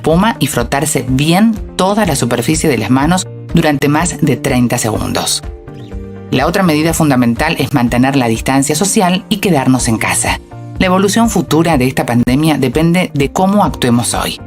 espuma y frotarse bien toda la superficie de las manos durante más de 30 segundos. La otra medida fundamental es mantener la distancia social y quedarnos en casa. La evolución futura de esta pandemia depende de cómo actuemos hoy.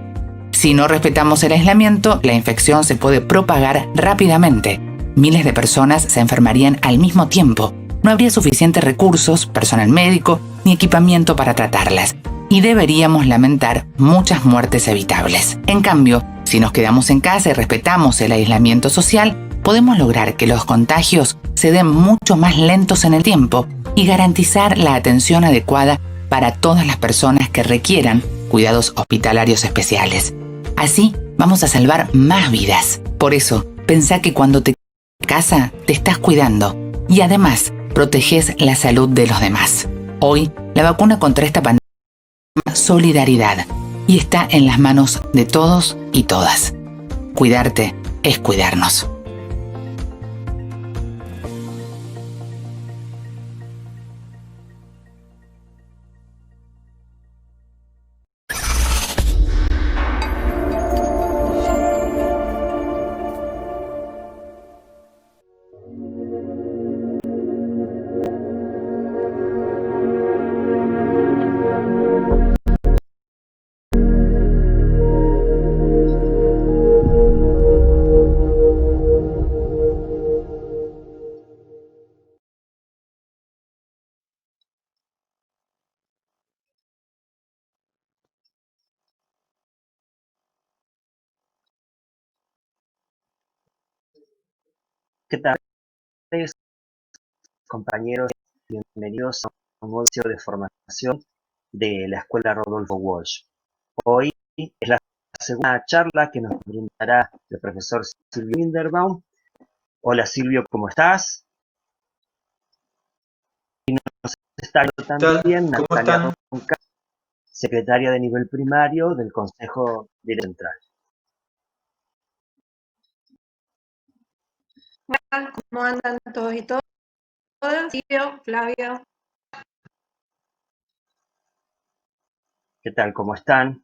Si no respetamos el aislamiento, la infección se puede propagar rápidamente. Miles de personas se enfermarían al mismo tiempo. No habría suficientes recursos, personal médico ni equipamiento para tratarlas. Y deberíamos lamentar muchas muertes evitables. En cambio, si nos quedamos en casa y respetamos el aislamiento social, podemos lograr que los contagios se den mucho más lentos en el tiempo y garantizar la atención adecuada para todas las personas que requieran cuidados hospitalarios especiales. Así vamos a salvar más vidas. Por eso, pensá que cuando te quedas en casa, te estás cuidando y además proteges la salud de los demás. Hoy, la vacuna contra esta pandemia se llama solidaridad y está en las manos de todos y todas. Cuidarte es cuidarnos. ¿Qué tal, compañeros? Bienvenidos a un nuevo sitio de formación de la Escuela Rodolfo Walsh. Hoy es la segunda charla que nos brindará el profesor Silvio Linderbaum. Hola Silvio, ¿cómo estás? Y nos está también Natalia Ronca, secretaria de nivel primario del Consejo Directivo Central. ¿Cómo andan todos y todas? Silvio, Flavio. ¿Qué tal? ¿Cómo están?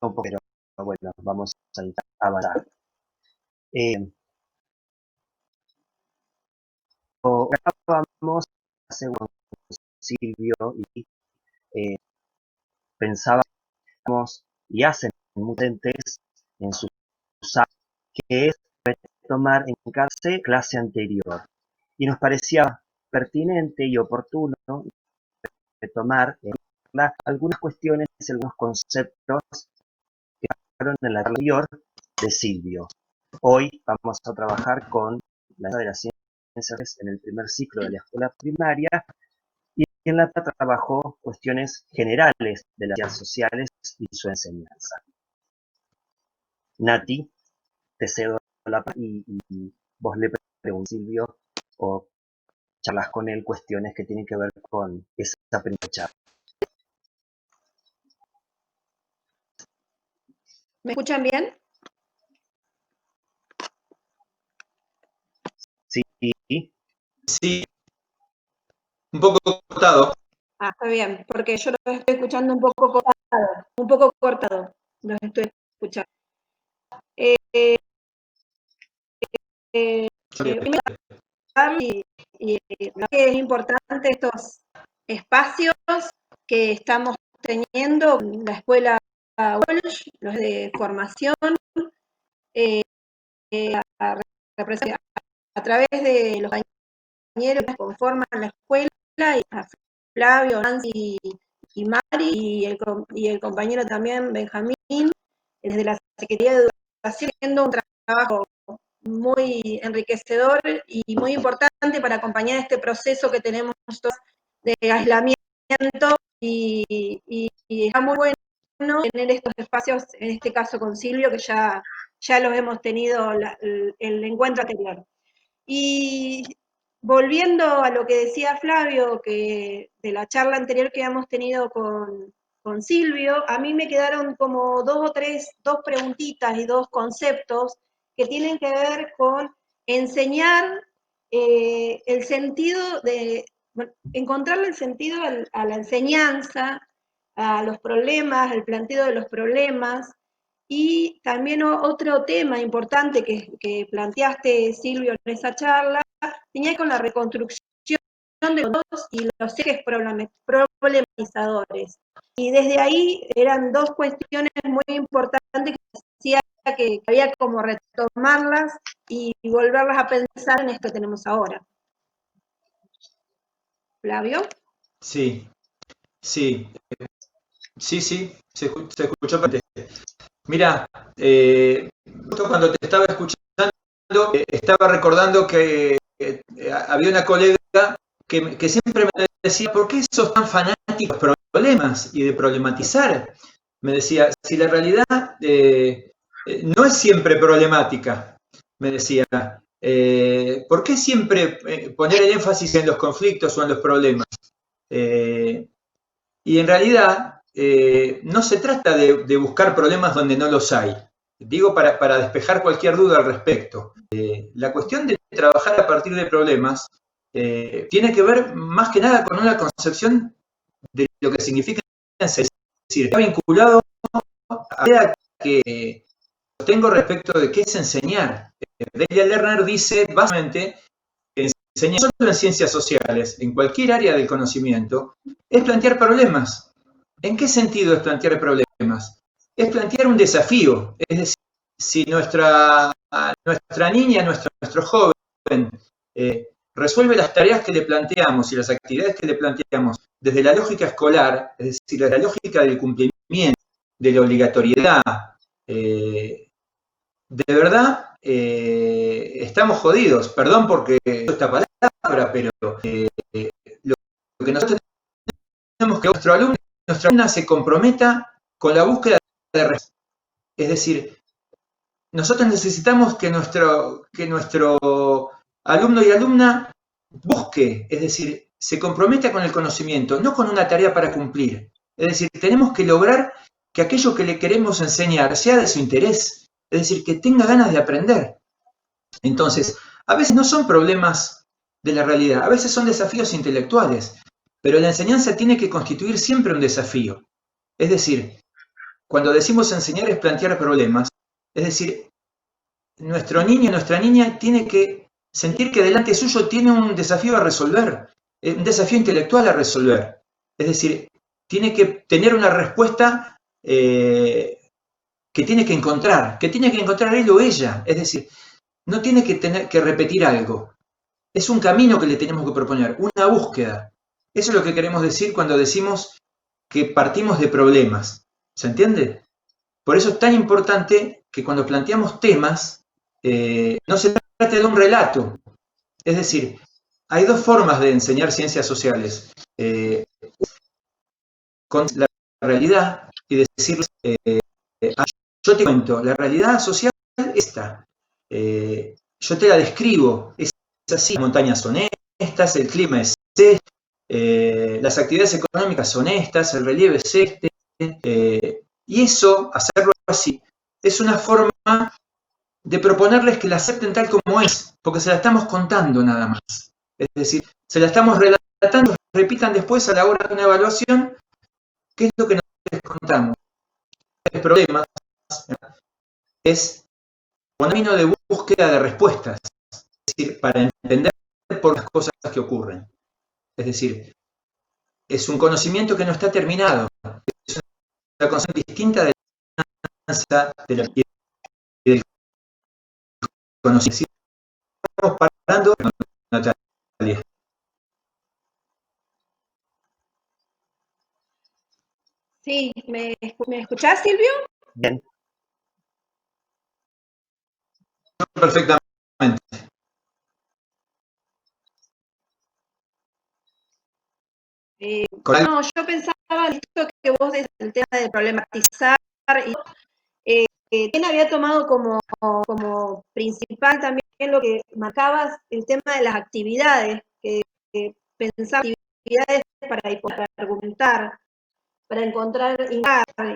Un poco, pero bueno, vamos a avanzar. Grabamos hace un Silvio y pensábamos y hacen muchos entes en sus que es retomar en clase anterior. Y nos parecía pertinente y oportuno retomar algunas cuestiones, algunos conceptos que fueron en la anterior de Silvio. Hoy vamos a trabajar con la de las ciencias en el primer ciclo de la escuela primaria y en la trabajó cuestiones generales de las ciencias sociales y su enseñanza. Nati, te cedo la palabra y vos le preguntas a Silvio o charlas con él cuestiones que tienen que ver con esa primera charla. ¿Me escuchan bien? Sí. Sí. Un poco cortado. Ah, está bien, porque yo los estoy escuchando un poco cortado. Los estoy escuchando. Y es importante estos espacios que estamos teniendo en la escuela Walsh, los de formación, a través de los compañeros que conforman la escuela, y a Flavio, Nancy y Mari, y el compañero también Benjamín, desde la Secretaría de Educación, haciendo un trabajo muy enriquecedor y muy importante para acompañar este proceso que tenemos de aislamiento, y está muy bueno tener estos espacios, en este caso con Silvio, que ya los hemos tenido el encuentro anterior. Y volviendo a lo que decía Flavio, que de la charla anterior que hemos tenido con Silvio, a mí me quedaron como dos preguntitas y dos conceptos que tienen que ver con enseñar el sentido de bueno, encontrarle el sentido a la enseñanza, a los problemas, al planteo de los problemas. Y también otro tema importante que planteaste, Silvio, en esa charla, tenía que ver con la reconstrucción de los y los ejes problematizadores. Y desde ahí eran dos cuestiones muy importantes que decía que había como retomarlas y volverlas a pensar en esto que tenemos ahora. ¿Flavio? Sí, sí, se escuchó perfectamente. Mira, justo cuando te estaba escuchando, estaba recordando que había una colega que siempre me decía, ¿por qué sos tan fanático de los problemas y de problematizar? Me decía, si la realidad no es siempre problemática, me decía, ¿por qué siempre poner el énfasis en los conflictos o en los problemas? Y en realidad no se trata de buscar problemas donde no los hay. Digo para despejar cualquier duda al respecto. La cuestión de trabajar a partir de problemas tiene que ver más que nada con una concepción de lo que significa enseñar. Es decir, está vinculado a la idea que tengo respecto de qué es enseñar. Delia Lerner dice básicamente que enseñar solo en ciencias sociales, en cualquier área del conocimiento, es plantear problemas. ¿En qué sentido es plantear problemas? Es plantear un desafío. Es decir, si nuestra niña, nuestro joven, resuelve las tareas que le planteamos y las actividades que le planteamos desde la lógica escolar, es decir, desde la lógica del cumplimiento, de la obligatoriedad, de verdad estamos jodidos. Perdón porque esta palabra, pero lo que nosotros tenemos que nuestra alumna se comprometa con la búsqueda de respuestas. Es decir, nosotros necesitamos que nuestro alumno y alumna busque, es decir, se comprometa con el conocimiento, no con una tarea para cumplir. Es decir, tenemos que lograr que aquello que le queremos enseñar sea de su interés, es decir, que tenga ganas de aprender. Entonces, a veces no son problemas de la realidad, a veces son desafíos intelectuales, pero la enseñanza tiene que constituir siempre un desafío. Es decir, cuando decimos enseñar es plantear problemas, es decir, nuestro niño, nuestra niña tiene que sentir que delante suyo tiene un desafío a resolver, un desafío intelectual a resolver. Es decir, tiene que tener una respuesta que tiene que encontrar él o ella. Es decir, no tiene que tener que repetir algo. Es un camino que le tenemos que proponer, una búsqueda. Eso es lo que queremos decir cuando decimos que partimos de problemas. ¿Se entiende? Por eso es tan importante que cuando planteamos temas, no se trate de un relato. Es decir, hay dos formas de enseñar ciencias sociales. Con la realidad y decirles, yo te cuento, la realidad social es esta. Yo te la describo, es así, las montañas son estas, el clima es este, las actividades económicas son estas, el relieve es este, y eso, hacerlo así, es una forma de proponerles que la acepten tal como es, porque se la estamos contando nada más. Es decir, se la estamos relatando, repitan después a la hora de una evaluación qué es lo que nos contamos. El problema es un camino de búsqueda de respuestas, es decir, para entender por las cosas que ocurren. Es decir, es un conocimiento que no está terminado, es una concepción distinta de la y del conocimiento. Estamos parando, Natalia. Sí, ¿me escuchás, Silvio? Bien. Perfectamente. No, yo pensaba en esto que vos desde el tema de problematizar, ¿quién había tomado como principal también lo que marcabas, el tema de las actividades, que pensar actividades para argumentar, para encontrar,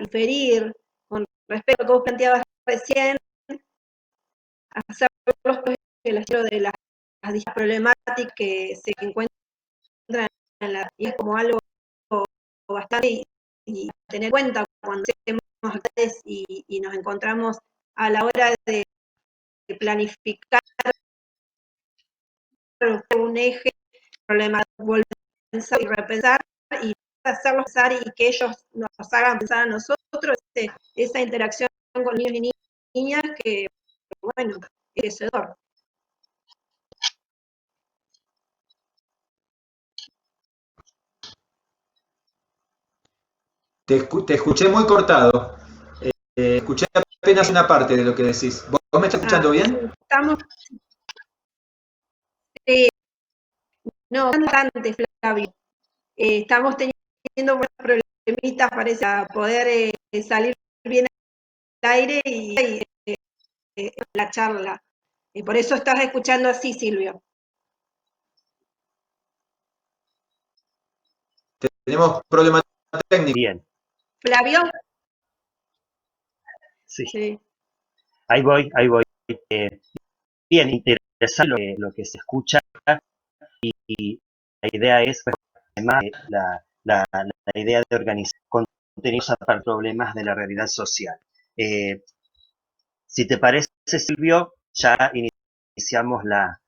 inferir, con respecto a lo que vos planteabas recién, hacer los el estilo de las problemáticas que se encuentran y es como algo bastante y tener en cuenta cuando hacemos actividades y nos encontramos a la hora de planificar un eje, problema, volver a pensar y repensar y hacerlos pensar y que ellos nos hagan pensar a nosotros, esa interacción con niños y niñas que, bueno, es enriquecedor. Te escuché muy cortado. Escuché apenas una parte de lo que decís. ¿Vos me estás escuchando bien? Estamos, no, bastante, Flavio. Estamos teniendo buenos problemitas, parece, para poder salir bien al aire y la charla. Por eso estás escuchando así, Silvio. Tenemos problemas técnicos. Bien, ¿Flavio? sí. Sí. Ahí voy. Bien, interesante lo que se escucha y la idea es, pues, además, la idea de organizar contenidos para problemas de la realidad social. Si te parece, Silvio, ya iniciamos la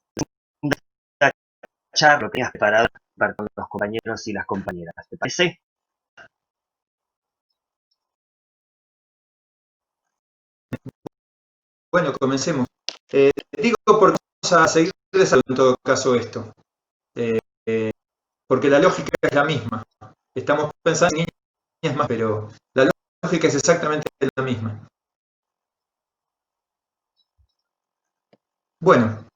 charla que tenías preparado para con los compañeros y las compañeras. ¿Te parece? Bueno, comencemos. Digo porque vamos a seguir desarrollando en todo caso esto. Porque la lógica es la misma. Estamos pensando en niñas más, pero la lógica es exactamente la misma. Bueno,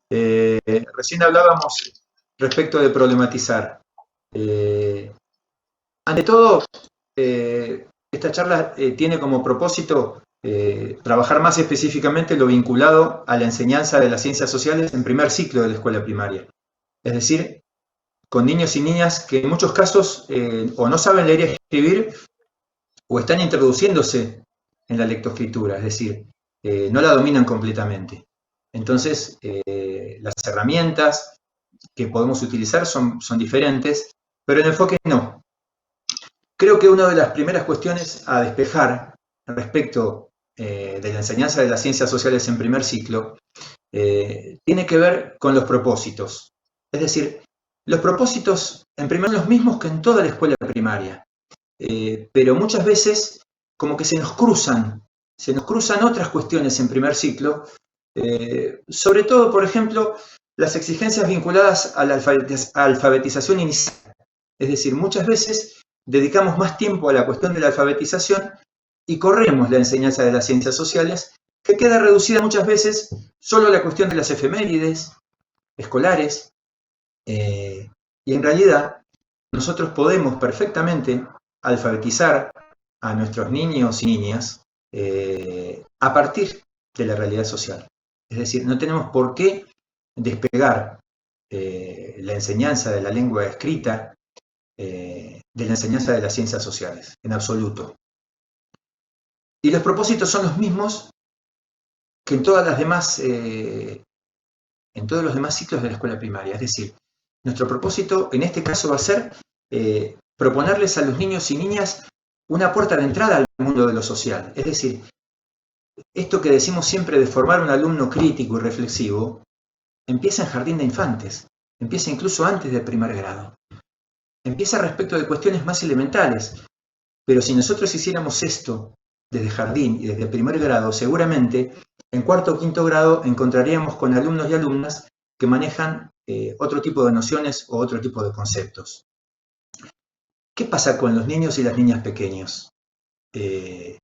recién hablábamos respecto de problematizar. Ante todo, esta charla tiene como propósito trabajar más específicamente lo vinculado a la enseñanza de las ciencias sociales en primer ciclo de la escuela primaria. Es decir, con niños y niñas que en muchos casos o no saben leer y escribir o están introduciéndose en la lectoescritura, es decir, no la dominan completamente. Entonces, las herramientas que podemos utilizar son diferentes, pero el enfoque no. Creo que una de las primeras cuestiones a despejar respecto de la enseñanza de las ciencias sociales en primer ciclo tiene que ver con los propósitos. Es decir, los propósitos, en primer lugar, los mismos que en toda la escuela primaria, pero muchas veces como que se nos cruzan otras cuestiones en primer ciclo, sobre todo, por ejemplo, las exigencias vinculadas a la alfabetización inicial. Es decir, muchas veces dedicamos más tiempo a la cuestión de la alfabetización y corremos la enseñanza de las ciencias sociales, que queda reducida muchas veces solo a la cuestión de las efemérides escolares, y en realidad nosotros podemos perfectamente alfabetizar a nuestros niños y niñas a partir de la realidad social. Es decir, no tenemos por qué despegar la enseñanza de la lengua escrita de la enseñanza de las ciencias sociales, en absoluto. Y los propósitos son los mismos que en todas las demás, en todos los demás ciclos de la escuela primaria. Es decir, nuestro propósito en este caso va a ser proponerles a los niños y niñas una puerta de entrada al mundo de lo social. Es decir, esto que decimos siempre de formar un alumno crítico y reflexivo, empieza en jardín de infantes, empieza incluso antes del primer grado. Empieza respecto de cuestiones más elementales, pero si nosotros hiciéramos esto desde jardín y desde primer grado, seguramente en cuarto o quinto grado encontraríamos con alumnos y alumnas que manejan otro tipo de nociones o otro tipo de conceptos. ¿Qué pasa con los niños y las niñas pequeños? En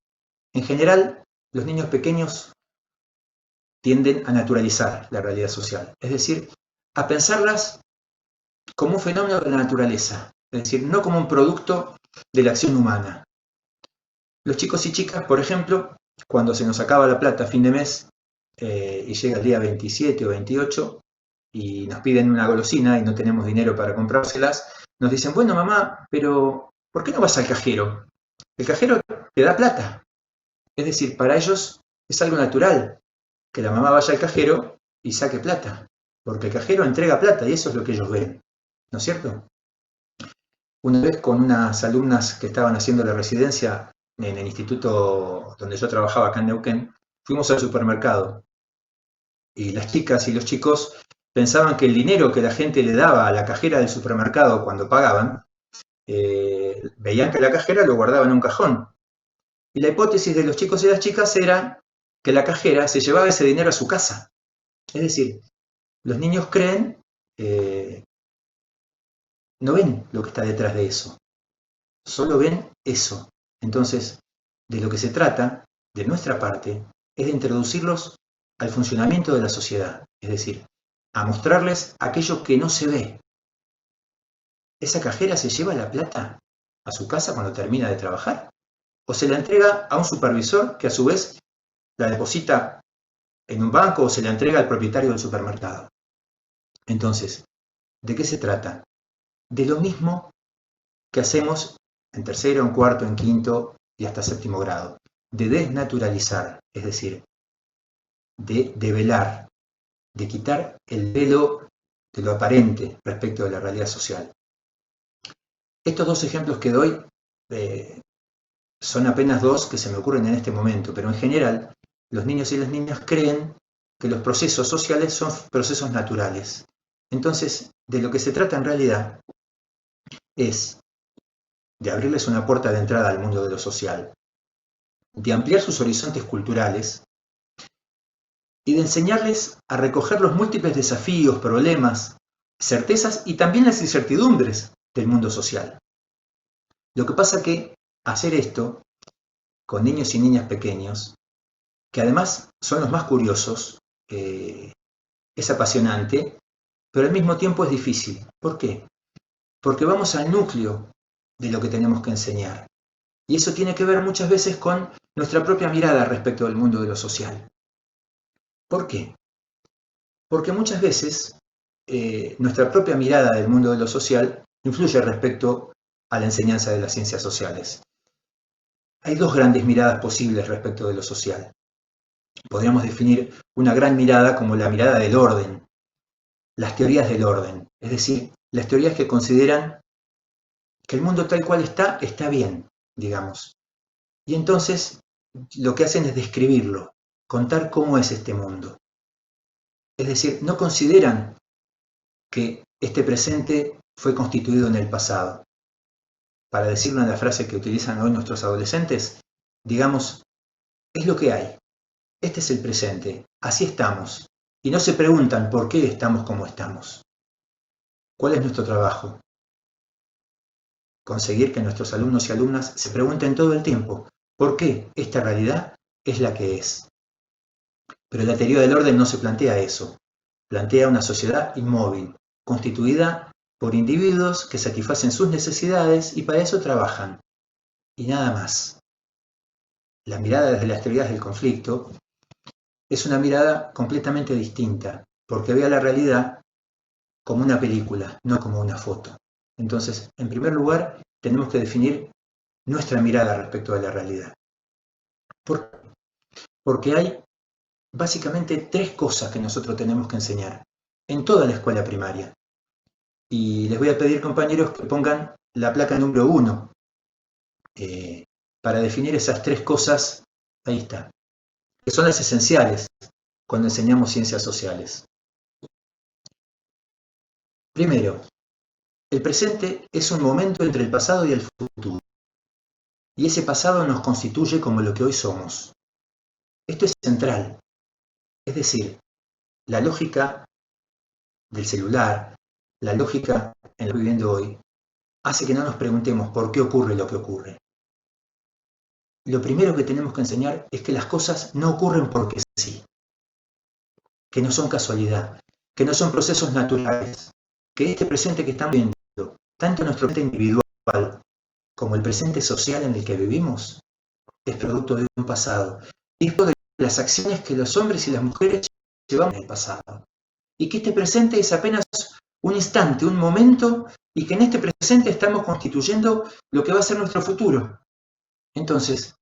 general, los niños pequeños tienden a naturalizar la realidad social, es decir, a pensarlas como un fenómeno de la naturaleza, es decir, no como un producto de la acción humana. Los chicos y chicas, por ejemplo, cuando se nos acaba la plata a fin de mes y llega el día 27 o 28 y nos piden una golosina y no tenemos dinero para comprárselas, nos dicen, bueno mamá, pero ¿por qué no vas al cajero? El cajero te da plata. Es decir, para ellos es algo natural que la mamá vaya al cajero y saque plata, porque el cajero entrega plata y eso es lo que ellos ven. ¿no es cierto? Una vez con unas alumnas que estaban haciendo la residencia en el instituto donde yo trabajaba acá en Neuquén, fuimos al supermercado y las chicas y los chicos pensaban que el dinero que la gente le daba a la cajera del supermercado cuando pagaban, veían que la cajera lo guardaba en un cajón. Y la hipótesis de los chicos y las chicas era que la cajera se llevaba ese dinero a su casa. Es decir, los niños creen, no ven lo que está detrás de eso, solo ven eso. Entonces, de lo que se trata, de nuestra parte, es de introducirlos al funcionamiento de la sociedad, es decir, a mostrarles aquello que no se ve. ¿Esa cajera se lleva la plata a su casa cuando termina de trabajar? ¿O se la entrega a un supervisor que a su vez la deposita en un banco o se la entrega al propietario del supermercado? Entonces, ¿de qué se trata? De lo mismo que hacemos en tercero, en cuarto, en quinto y hasta séptimo grado, de desnaturalizar, es decir, de develar, de quitar el velo de lo aparente respecto de la realidad social. Estos dos ejemplos que doy son apenas dos que se me ocurren en este momento, pero en general los niños y las niñas creen que los procesos sociales son procesos naturales. Entonces, de lo que se trata en realidad es de abrirles una puerta de entrada al mundo de lo social, de ampliar sus horizontes culturales y de enseñarles a recoger los múltiples desafíos, problemas, certezas y también las incertidumbres del mundo social. Lo que pasa que hacer esto con niños y niñas pequeños, que además son los más curiosos, es apasionante, pero al mismo tiempo es difícil. ¿Por qué? Porque vamos al núcleo de lo que tenemos que enseñar. Y eso tiene que ver muchas veces con nuestra propia mirada respecto del mundo de lo social. ¿Por qué? Porque muchas veces nuestra propia mirada del mundo de lo social influye respecto a la enseñanza de las ciencias sociales. Hay dos grandes miradas posibles respecto de lo social. Podríamos definir una gran mirada como la mirada del orden, las teorías del orden, es decir, las teorías que consideran que el mundo tal cual está bien, digamos. Y entonces lo que hacen es describirlo, contar cómo es este mundo. Es decir, no consideran que este presente fue constituido en el pasado. Para decirlo en la frase que utilizan hoy nuestros adolescentes, digamos, es lo que hay. Este es el presente, así estamos. Y no se preguntan por qué estamos como estamos. ¿Cuál es nuestro trabajo? Conseguir que nuestros alumnos y alumnas se pregunten todo el tiempo por qué esta realidad es la que es. Pero la teoría del orden no se plantea eso. Plantea una sociedad inmóvil, constituida por individuos que satisfacen sus necesidades y para eso trabajan. Y nada más. La mirada desde las teorías del conflicto es una mirada completamente distinta, porque ve a la realidad como una película, no como una foto. Entonces, en primer lugar, tenemos que definir nuestra mirada respecto a la realidad. ¿Por qué? Porque hay básicamente tres cosas que nosotros tenemos que enseñar en toda la escuela primaria. Y les voy a pedir, compañeros, que pongan la placa número 1 para definir esas tres cosas. Ahí está, que son las esenciales cuando enseñamos ciencias sociales. Primero, el presente es un momento entre el pasado y el futuro. Y ese pasado nos constituye como lo que hoy somos. Esto es central. Es decir, la lógica del celular, la lógica en la que estamos viviendo hoy, hace que no nos preguntemos por qué ocurre lo que ocurre. Lo primero que tenemos que enseñar es que las cosas no ocurren porque sí, que no son casualidad, que no son procesos naturales, que este presente que estamos viviendo, tanto nuestro presente individual como el presente social en el que vivimos, es producto de un pasado, y es de las acciones que los hombres y las mujeres llevamos en el pasado, y que este presente es apenas un instante, un momento, y que en este presente estamos constituyendo lo que va a ser nuestro futuro. Entonces,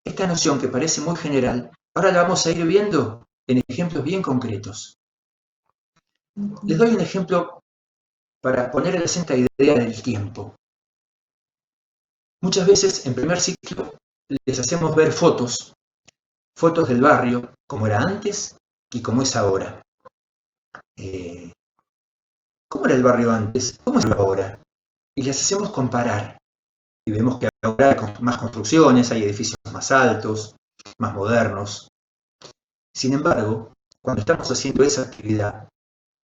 esta noción que parece muy general, ahora la vamos a ir viendo en ejemplos bien concretos. Les doy un ejemplo para poner el acento a la idea del tiempo. Muchas veces en primer ciclo les hacemos ver fotos del barrio, como era antes y como es ahora. ¿Cómo era el barrio antes? ¿Cómo es ahora? Y les hacemos comparar. Y vemos que ahora hay más construcciones, hay edificios más altos, más modernos. Sin embargo, cuando estamos haciendo esa actividad,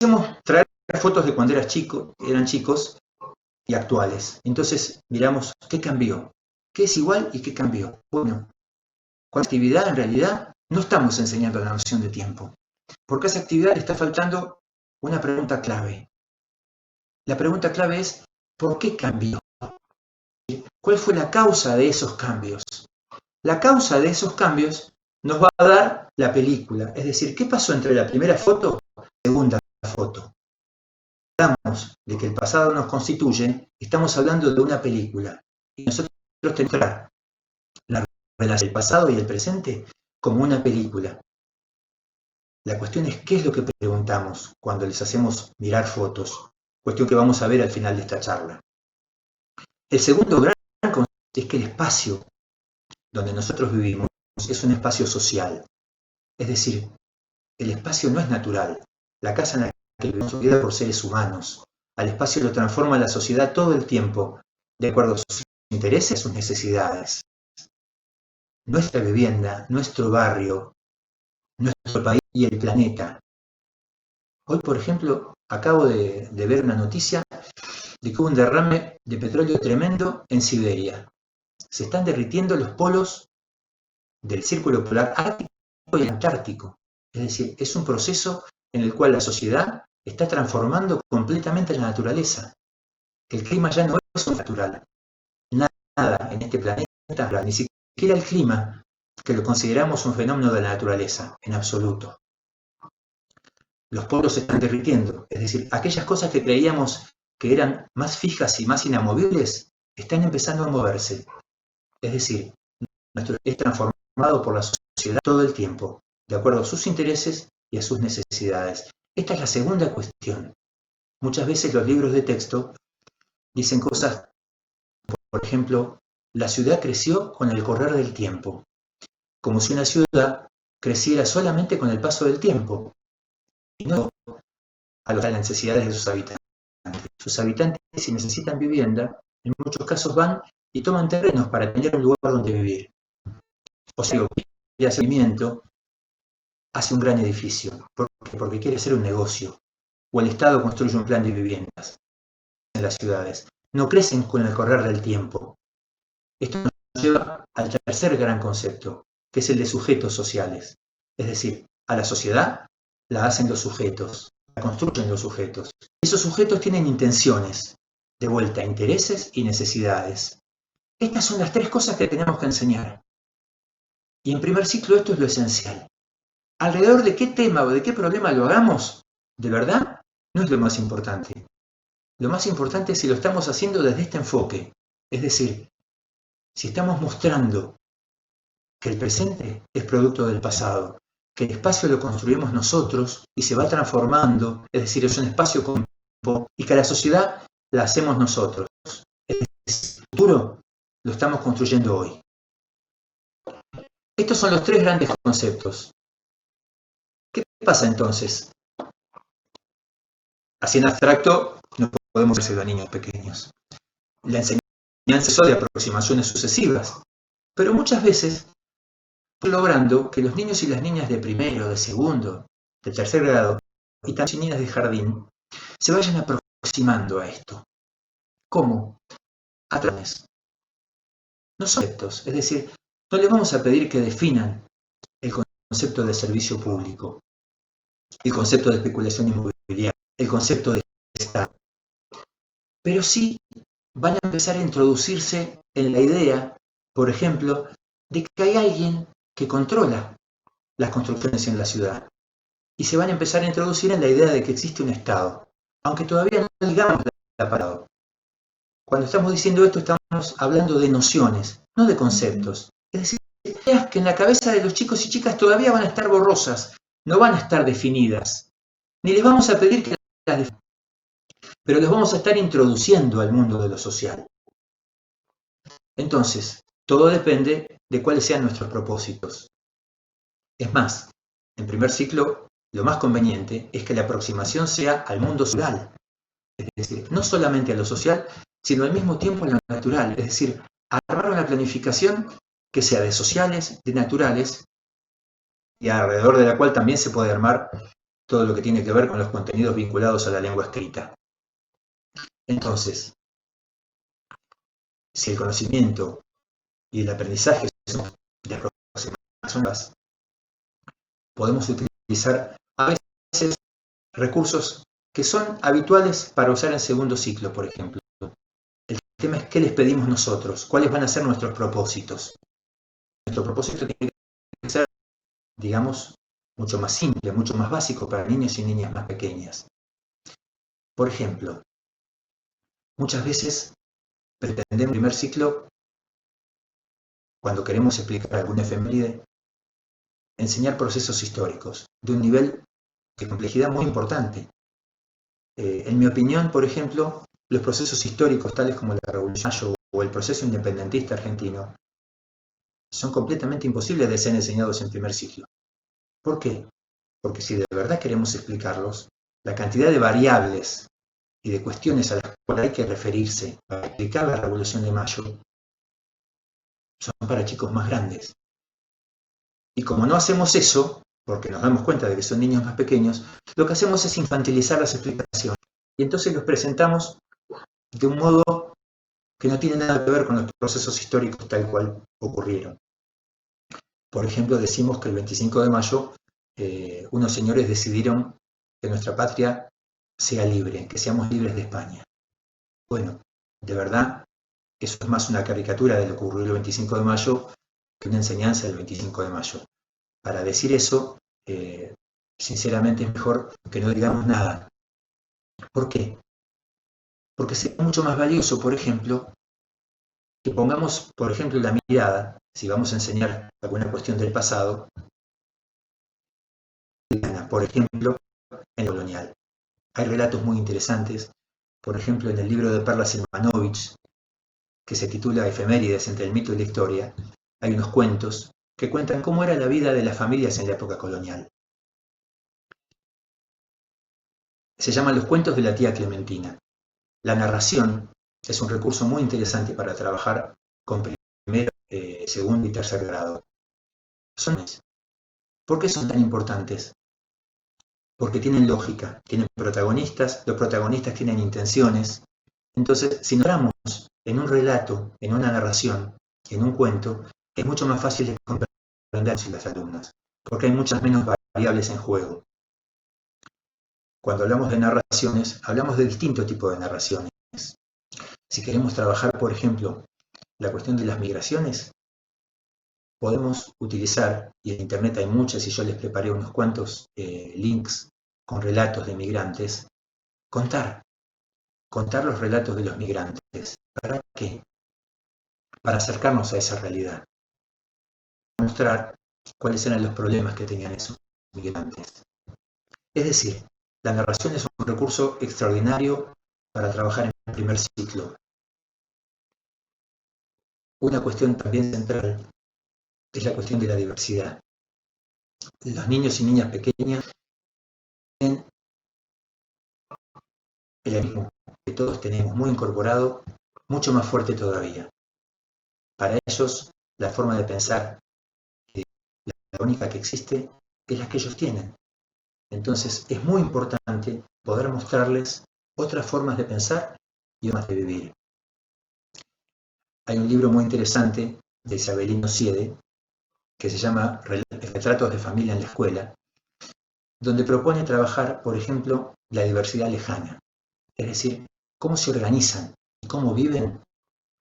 hacemos traer fotos de cuando eran chicos y actuales. Entonces miramos qué cambió, qué es igual y qué cambió. Bueno, con la actividad en realidad no estamos enseñando la noción de tiempo, porque a esa actividad le está faltando una pregunta clave. La pregunta clave es, ¿por qué cambió? ¿Cuál fue la causa de esos cambios? La causa de esos cambios nos va a dar la película, es decir, ¿qué pasó entre la primera foto y la segunda foto? Hablamos de que el pasado nos constituye, estamos hablando de una película, y nosotros tenemos que mostrar la relación del pasado y el presente como una película. La cuestión es qué es lo que preguntamos cuando les hacemos mirar fotos, cuestión que vamos a ver al final de esta charla. El segundo gran concepto es que el espacio donde nosotros vivimos es un espacio social. Es decir, el espacio no es natural. La casa en la que vivimos es creada por seres humanos. Al espacio lo transforma la sociedad todo el tiempo, de acuerdo a sus intereses y sus necesidades. Nuestra vivienda, nuestro barrio, nuestro país y el planeta. Hoy, por ejemplo, acabo de ver una noticia de que hubo un derrame de petróleo tremendo en Siberia. Se están derritiendo los polos del círculo polar ártico y el antártico. Es decir, es un proceso en el cual la sociedad está transformando completamente la naturaleza. El clima ya no es natural. Nada en este planeta es natural, ni siquiera el clima, que lo consideramos un fenómeno de la naturaleza, en absoluto. Los polos se están derritiendo, es decir, aquellas cosas que creíamos que eran más fijas y más inamovibles, están empezando a moverse. Es decir, es transformado por la sociedad todo el tiempo, de acuerdo a sus intereses y a sus necesidades. Esta es la segunda cuestión. Muchas veces los libros de texto dicen cosas, por ejemplo, la ciudad creció con el correr del tiempo, como si una ciudad creciera solamente con el paso del tiempo, y no a las necesidades de sus habitantes. Sus habitantes, si necesitan vivienda, en muchos casos van y toman terrenos para tener un lugar donde vivir. O sea, el seguimiento hace un gran edificio, porque quiere ser un negocio, o el Estado construye un plan de viviendas en las ciudades. No crecen con el correr del tiempo. Esto nos lleva al tercer gran concepto, que es el de sujetos sociales. Es decir, a la sociedad la hacen los sujetos, la construyen los sujetos. Esos sujetos tienen intenciones, de vuelta, intereses y necesidades. Estas son las tres cosas que tenemos que enseñar. Y en primer ciclo esto es lo esencial. Alrededor de qué tema o de qué problema lo hagamos, de verdad, no es lo más importante. Lo más importante es si lo estamos haciendo desde este enfoque. Es decir, si estamos mostrando que el presente es producto del pasado, que el espacio lo construimos nosotros y se va transformando, es decir, es un espacio con tiempo, y que la sociedad la hacemos nosotros. Es decir, el futuro lo estamos construyendo hoy. Estos son los tres grandes conceptos. ¿Qué pasa entonces? Así en abstracto no podemos hacerlo a niños pequeños. La enseñanza es de aproximaciones sucesivas, pero muchas veces logrando que los niños y las niñas de primero, de segundo, de tercer grado y también niñas de jardín se vayan aproximando a esto. ¿Cómo? A través. No son conceptos, es decir, no les vamos a pedir que definan el concepto de servicio público, el concepto de especulación inmobiliaria, el concepto de Estado. Pero sí van a empezar a introducirse en la idea, por ejemplo, de que hay alguien que controla las construcciones en la ciudad. Y se van a empezar a introducir en la idea de que existe un Estado, aunque todavía no digamos la palabra. Cuando estamos diciendo esto estamos hablando de nociones, no de conceptos. Es decir, ideas que en la cabeza de los chicos y chicas todavía van a estar borrosas, no van a estar definidas. Ni les vamos a pedir que las definan. pero los vamos a estar introduciendo al mundo de lo social. Entonces, todo depende de cuáles sean nuestros propósitos. Es más, en primer ciclo, lo más conveniente es que la aproximación sea al mundo social, es decir, no solamente a lo social, sino al mismo tiempo a lo natural, es decir, armar una planificación que sea de sociales, de naturales, y alrededor de la cual también se puede armar todo lo que tiene que ver con los contenidos vinculados a la lengua escrita. Entonces, si el conocimiento y el aprendizaje son de aproximaciones, podemos utilizar a veces recursos que son habituales para usar en segundo ciclo, por ejemplo. El tema es qué les pedimos nosotros, cuáles van a ser nuestros propósitos. Nuestro propósito tiene que ser, digamos, mucho más simple, mucho más básico para niños y niñas más pequeñas. Por ejemplo, muchas veces pretendemos en primer ciclo, cuando queremos explicar alguna efeméride, enseñar procesos históricos de un nivel de complejidad muy importante. En mi opinión, por ejemplo, los procesos históricos tales como la Revolución de Mayo o el proceso independentista argentino son completamente imposibles de ser enseñados en primer ciclo. ¿Por qué? Porque si de verdad queremos explicarlos, la cantidad de variables y de cuestiones a las cuales hay que referirse para explicar la Revolución de Mayo son para chicos más grandes. Y como no hacemos eso, porque nos damos cuenta de que son niños más pequeños, lo que hacemos es infantilizar las explicaciones. Y entonces los presentamos de un modo que no tiene nada que ver con los procesos históricos tal cual ocurrieron. Por ejemplo, decimos que el 25 de mayo unos señores decidieron que nuestra patria sea libre, que seamos libres de España. Bueno, de verdad, eso es más una caricatura de lo que ocurrió el 25 de mayo que una enseñanza del 25 de mayo. Para decir eso, sinceramente es mejor que no digamos nada. ¿Por qué? Porque sería mucho más valioso, por ejemplo, que pongamos, por ejemplo, la mirada, si vamos a enseñar alguna cuestión del pasado, por ejemplo, en lo colonial. Hay relatos muy interesantes, por ejemplo, en el libro de Perla Silmanovich, que se titula Efemérides entre el mito y la historia, hay unos cuentos que cuentan cómo era la vida de las familias en la época colonial. Se llaman los cuentos de la tía Clementina. La narración es un recurso muy interesante para trabajar con primero, segundo y tercer grado. ¿Por qué son tan importantes? Porque tienen lógica, tienen protagonistas, los protagonistas tienen intenciones. Entonces, si nos damos en un relato, en una narración, en un cuento, es mucho más fácil de comprender a las alumnas, porque hay muchas menos variables en juego. Cuando hablamos de narraciones, hablamos de distinto tipo de narraciones. Si queremos trabajar, por ejemplo, la cuestión de las migraciones, podemos utilizar, y en internet hay muchas, y yo les preparé unos cuantos links con relatos de migrantes, contar los relatos de los migrantes. ¿Para qué? Para acercarnos a esa realidad. Mostrar cuáles eran los problemas que tenían esos migrantes. Es decir, la narración es un recurso extraordinario para trabajar en el primer ciclo. Una cuestión también central es la cuestión de la diversidad. Los niños y niñas pequeñas tienen el ánimo que todos tenemos muy incorporado, mucho más fuerte todavía. Para ellos, la forma de pensar, la única que existe, es la que ellos tienen. Entonces, es muy importante poder mostrarles otras formas de pensar y formas de vivir. Hay un libro muy interesante de Isabelino Siede, que se llama Retratos de familia en la escuela, donde propone trabajar, por ejemplo, la diversidad lejana. Es decir, cómo se organizan y cómo viven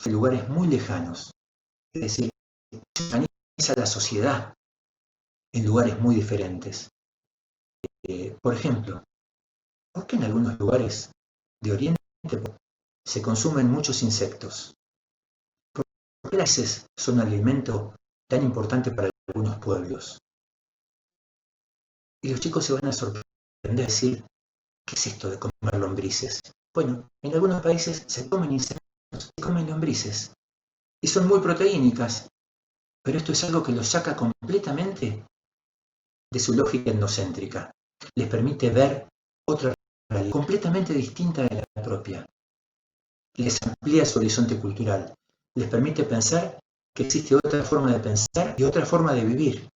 en lugares muy lejanos. Es decir, se organiza la sociedad en lugares muy diferentes. Por ejemplo, ¿por qué en algunos lugares de Oriente se consumen muchos insectos? ¿Por qué las heces son un alimento tan importante para algunos pueblos? Y los chicos se van a sorprender y decir, ¿qué es esto de comer lombrices? Bueno, en algunos países se comen insectos, se comen lombrices, y son muy proteínicas, pero esto es algo que los saca completamente de su lógica etnocéntrica. Les permite ver otra realidad completamente distinta de la propia. Les amplía su horizonte cultural. Les permite pensar que existe otra forma de pensar y otra forma de vivir.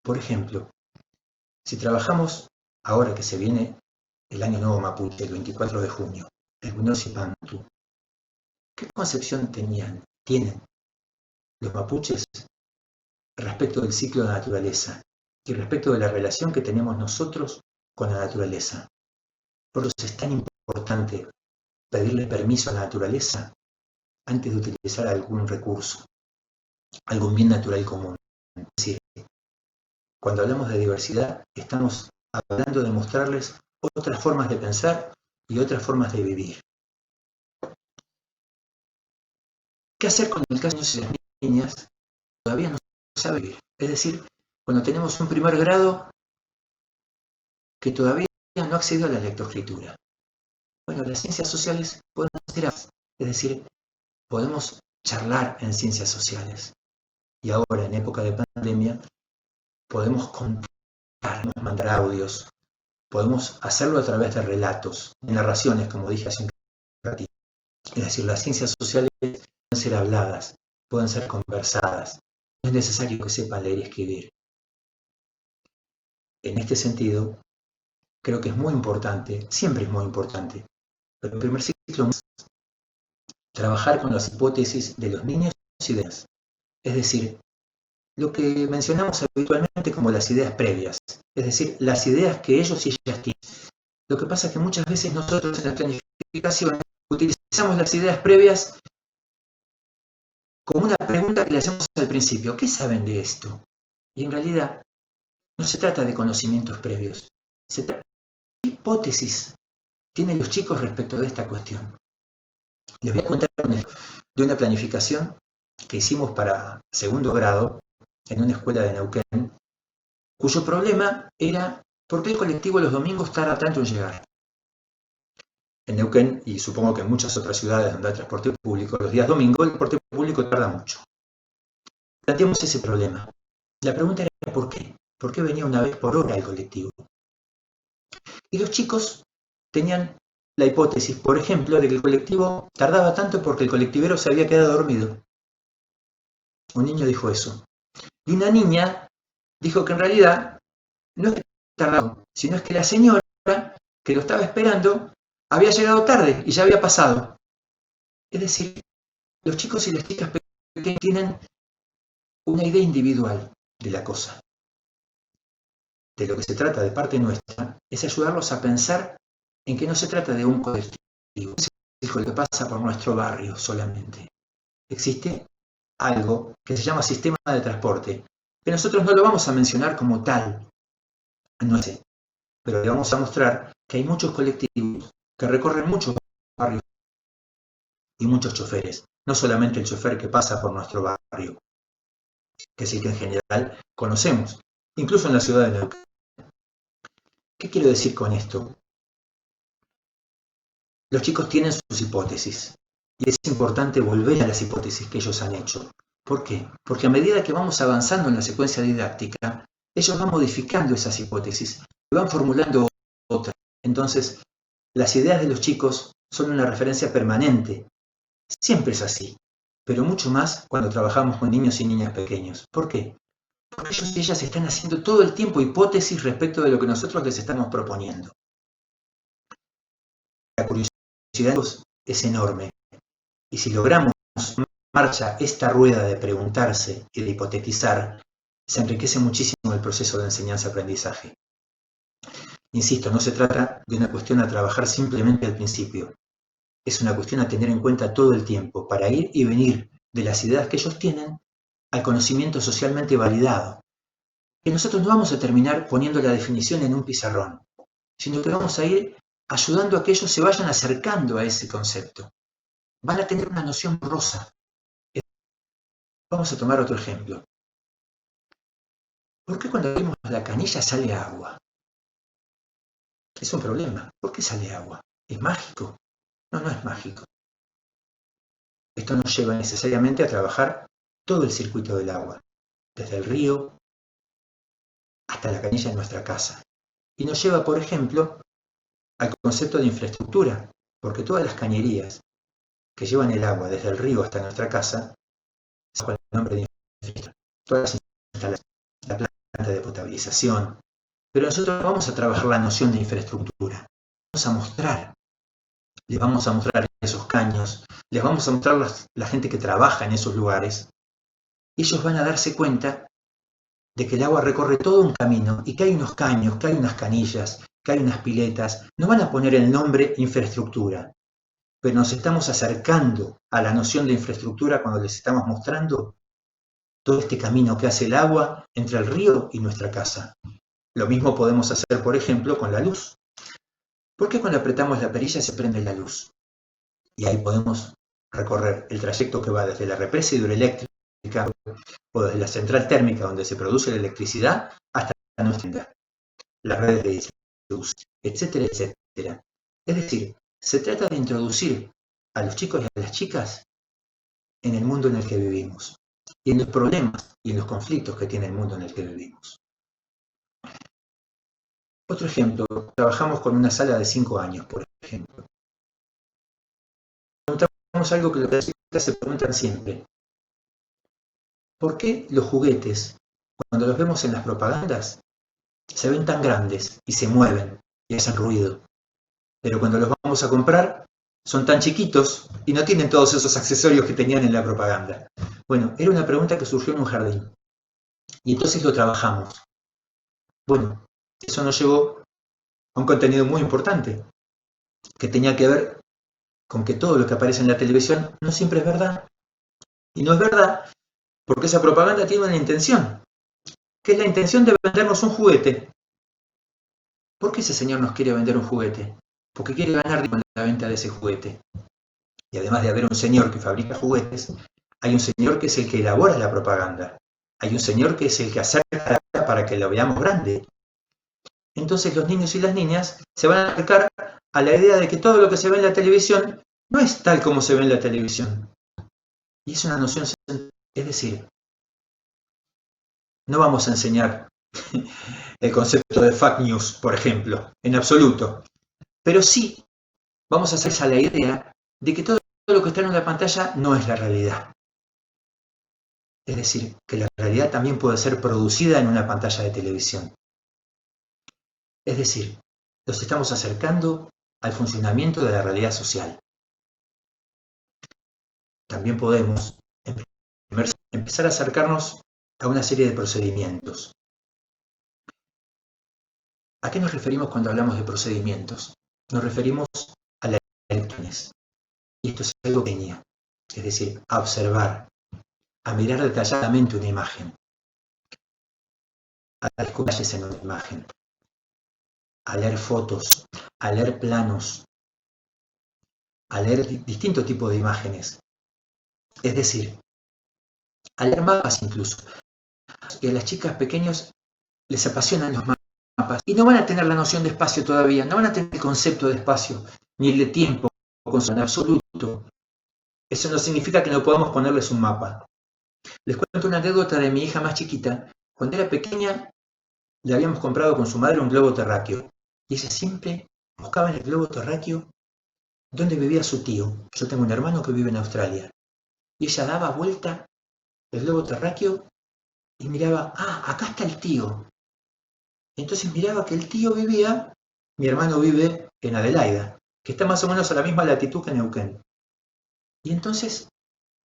Por ejemplo, si trabajamos ahora que se viene el Año Nuevo Mapuche, el 24 de junio, el Munosipantu, ¿qué concepción tienen los mapuches respecto del ciclo de la naturaleza y respecto de la relación que tenemos nosotros con la naturaleza? Por eso es tan importante pedirle permiso a la naturaleza antes de utilizar algún recurso, algún bien natural común. Es decir, cuando hablamos de diversidad, estamos hablando de mostrarles otras formas de pensar y otras formas de vivir. ¿Qué hacer con el caso de las niñas? Todavía no sabe vivir. Es decir, cuando tenemos un primer grado que todavía no accedió a la lectoescritura. Bueno, las ciencias sociales pueden ser, es decir, podemos charlar en ciencias sociales. Y ahora, en época de pandemia, podemos contar, mandar audios, podemos hacerlo a través de relatos, de narraciones, como dije hace un ratito. Es decir, las ciencias sociales pueden ser habladas, pueden ser conversadas. No es necesario que sepan leer y escribir. En este sentido, creo que es muy importante, siempre es muy importante, pero en primer ciclo, trabajar con las hipótesis de los niños y de las. Es decir, lo que mencionamos habitualmente como las ideas previas, es decir, las ideas que ellos y ellas tienen. Lo que pasa es que muchas veces nosotros en la planificación utilizamos las ideas previas como una pregunta que le hacemos al principio: ¿qué saben de esto? Y en realidad no se trata de conocimientos previos, se trata de qué hipótesis tienen los chicos respecto de esta cuestión. Les voy a contar de una planificación que hicimos para segundo grado en una escuela de Neuquén, cuyo problema era ¿por qué el colectivo los domingos tarda tanto en llegar? En Neuquén, y supongo que en muchas otras ciudades donde hay transporte público, los días domingos el transporte público tarda mucho. Planteamos ese problema. La pregunta era ¿por qué? ¿Por qué venía una vez por hora el colectivo? Y los chicos tenían la hipótesis, por ejemplo, de que el colectivo tardaba tanto porque el colectivero se había quedado dormido. Un niño dijo eso. Y una niña dijo que en realidad no es que tardaba, sino es que la señora que lo estaba esperando había llegado tarde y ya había pasado. Es decir, los chicos y las chicas pequeñas tienen una idea individual de la cosa. De lo que se trata de parte nuestra es ayudarlos a pensar en que no se trata de un colectivo, es lo que pasa por nuestro barrio solamente. Existe algo que se llama sistema de transporte, que nosotros no lo vamos a mencionar como tal, no sé, pero le vamos a mostrar que hay muchos colectivos que recorren muchos barrios y muchos choferes, no solamente el chofer que pasa por nuestro barrio, que es el que en general conocemos, incluso en la ciudad de Neuquén. ¿Qué quiero decir con esto? Los chicos tienen sus hipótesis y es importante volver a las hipótesis que ellos han hecho. ¿Por qué? Porque a medida que vamos avanzando en la secuencia didáctica, ellos van modificando esas hipótesis y van formulando otras. Entonces, las ideas de los chicos son una referencia permanente. Siempre es así, pero mucho más cuando trabajamos con niños y niñas pequeños. ¿Por qué? Porque ellos y ellas están haciendo todo el tiempo hipótesis respecto de lo que nosotros les estamos proponiendo. La curiosidad es enorme. Y si logramos en marcha esta rueda de preguntarse y de hipotetizar, se enriquece muchísimo el proceso de enseñanza-aprendizaje. Insisto, no se trata de una cuestión a trabajar simplemente al principio. Es una cuestión a tener en cuenta todo el tiempo para ir y venir de las ideas que ellos tienen al conocimiento socialmente validado. Que nosotros no vamos a terminar poniendo la definición en un pizarrón, sino que vamos a ir ayudando a que ellos se vayan acercando a ese concepto. Van a tener una noción borrosa. Vamos a tomar otro ejemplo. ¿Por qué cuando abrimos la canilla sale agua? Es un problema. ¿Por qué sale agua? ¿Es mágico? No, no es mágico. Esto nos lleva necesariamente a trabajar todo el circuito del agua, desde el río hasta la canilla de nuestra casa. Y nos lleva, por ejemplo, al concepto de infraestructura, porque todas las cañerías que llevan el agua desde el río hasta nuestra casa, con el nombre de infraestructura, todas las instalaciones, la planta de potabilización. Pero nosotros vamos a trabajar la noción de infraestructura. Les vamos a mostrar esos caños, les vamos a mostrar la gente que trabaja en esos lugares. Y ellos van a darse cuenta de que el agua recorre todo un camino y que hay unos caños, que hay unas canillas, que hay unas piletas. No van a poner el nombre infraestructura, pero nos estamos acercando a la noción de infraestructura cuando les estamos mostrando todo este camino que hace el agua entre el río y nuestra casa. Lo mismo podemos hacer, por ejemplo, con la luz. ¿Por qué cuando apretamos la perilla se prende la luz? Y ahí podemos recorrer el trayecto que va desde la represa hidroeléctrica o desde la central térmica donde se produce la electricidad hasta nuestra tienda, las redes de distribución, etcétera, etcétera. Es decir, se trata de introducir a los chicos y a las chicas en el mundo en el que vivimos y en los problemas y en los conflictos que tiene el mundo en el que vivimos. Otro ejemplo, trabajamos con una sala de 5 años, por ejemplo. Preguntamos algo que los chicos se preguntan siempre. ¿Por qué los juguetes, cuando los vemos en las propagandas, se ven tan grandes y se mueven y hacen ruido? Pero cuando los vamos a comprar, son tan chiquitos y no tienen todos esos accesorios que tenían en la propaganda. Bueno, era una pregunta que surgió en un jardín. Y entonces lo trabajamos. Bueno, eso nos llevó a un contenido muy importante, que tenía que ver con que todo lo que aparece en la televisión no siempre es verdad. Y no es verdad porque esa propaganda tiene una intención, que es la intención de vendernos un juguete. ¿Por qué ese señor nos quiere vender un juguete? Porque quiere ganar con la venta de ese juguete. Y además de haber un señor que fabrica juguetes, hay un señor que es el que elabora la propaganda. Hay un señor que es el que acerca la cara para que lo veamos grande. Entonces los niños y las niñas se van a acercar a la idea de que todo lo que se ve en la televisión no es tal como se ve en la televisión. Y es una noción central. Es decir, no vamos a enseñar el concepto de fake news, por ejemplo, en absoluto. Pero sí vamos a hacerse a la idea de que todo lo que está en la pantalla no es la realidad. Es decir, que la realidad también puede ser producida en una pantalla de televisión. Es decir, nos estamos acercando al funcionamiento de la realidad social. También podemos empezar a acercarnos a una serie de procedimientos. ¿A qué nos referimos cuando hablamos de procedimientos? Nos referimos a las elecciones. Y esto es algo pequeño, es decir, a observar, a mirar detalladamente una imagen, a dar detalles en una imagen, a leer fotos, a leer planos, a leer distintos tipos de imágenes. Es decir, a leer mapas incluso. Que a las chicas pequeñas les apasionan los mapas y no van a tener la noción de espacio todavía, no van a tener el concepto de espacio, ni el de tiempo, en absoluto. Eso no significa que no podamos ponerles un mapa. Les cuento una anécdota de mi hija más chiquita. Cuando era pequeña, le habíamos comprado con su madre un globo terráqueo. Y ella siempre buscaba en el globo terráqueo dónde vivía su tío. Yo tengo un hermano que vive en Australia. Y ella daba vuelta el globo terráqueo y miraba, acá está el tío. Entonces miraba que el tío vivía, mi hermano vive en Adelaida, que está más o menos a la misma latitud que Neuquén. Y entonces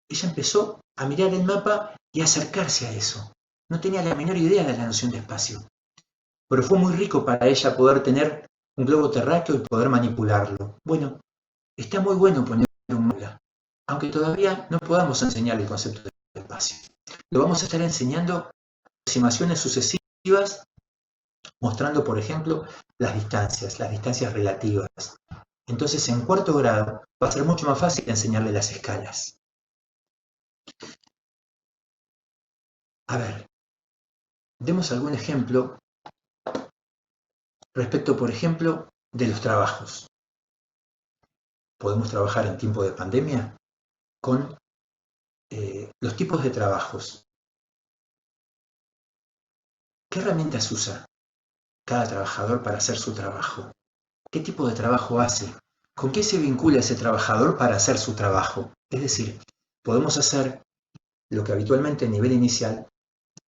ella empezó a mirar el mapa y a acercarse a eso. No tenía la menor idea de la noción de espacio. Pero fue muy rico para ella poder tener un globo terráqueo y poder manipularlo. Bueno, está muy bueno poner un mapa, aunque todavía no podamos enseñar el concepto de espacio. Lo vamos a estar enseñando aproximaciones sucesivas, mostrando, por ejemplo, las distancias relativas. Entonces, en cuarto grado, va a ser mucho más fácil enseñarle las escalas. A ver, demos algún ejemplo respecto, por ejemplo, de los trabajos. podemos trabajar en tiempo de pandemia con los tipos de trabajos. ¿Qué herramientas usa cada trabajador para hacer su trabajo? ¿Qué tipo de trabajo hace? ¿Con qué se vincula ese trabajador para hacer su trabajo? Es decir, podemos hacer lo que habitualmente a nivel inicial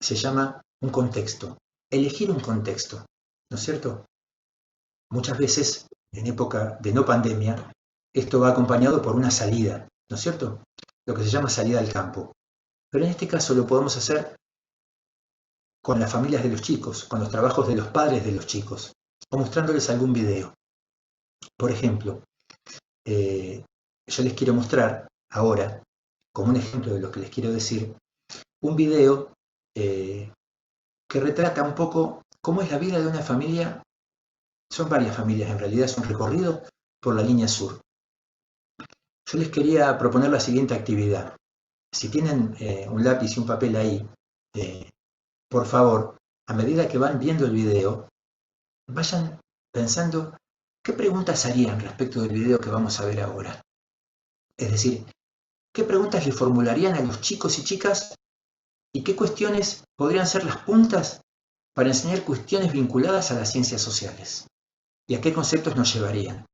se llama un contexto, elegir un contexto, ¿no es cierto? Muchas veces, en época de no pandemia, esto va acompañado por una salida, ¿no es cierto? Lo que se llama salida al campo. Pero en este caso lo podemos hacer con las familias de los chicos, con los trabajos de los padres de los chicos, o mostrándoles algún video. Por ejemplo, yo les quiero mostrar ahora, como un ejemplo de lo que les quiero decir, un video que retrata un poco cómo es la vida de una familia. Son varias familias, en realidad es un recorrido por la línea sur. Yo les quería proponer la siguiente actividad. Si tienen un lápiz y un papel ahí, por favor, a medida que van viendo el video, vayan pensando qué preguntas harían respecto del video que vamos a ver ahora. Es decir, qué preguntas le formularían a los chicos y chicas y qué cuestiones podrían ser las puntas para enseñar cuestiones vinculadas a las ciencias sociales y a qué conceptos nos llevarían.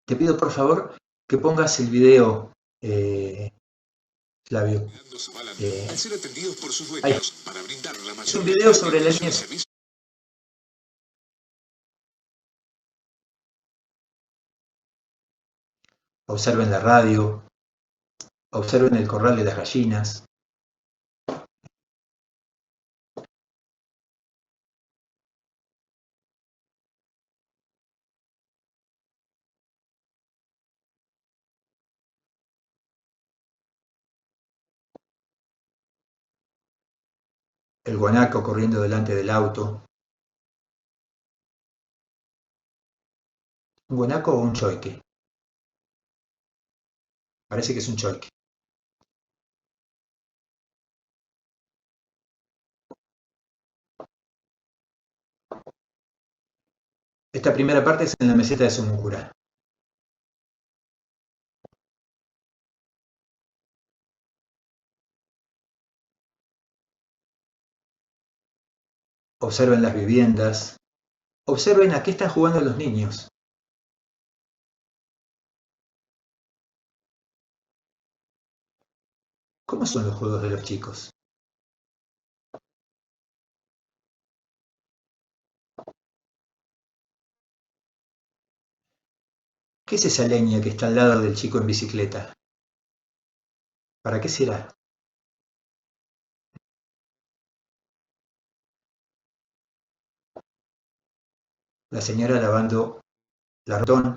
Te pido por favor que pongas el video, Flavio. Al ser atendidos por sus Ahí. dueños para brindar la Es mayor un video sobre la de línea. servicio. Observen la radio, observen el corral de las gallinas. El guanaco corriendo delante del auto. ¿Un guanaco o un choique? Parece que es un choique. Esta primera parte es en la meseta de Sumucurá. Observen las viviendas. Observen a qué están jugando los niños. ¿Cómo son los juegos de los chicos? ¿Qué es esa leña que está al lado del chico en bicicleta? ¿Para qué será? La señora lavando la ratón.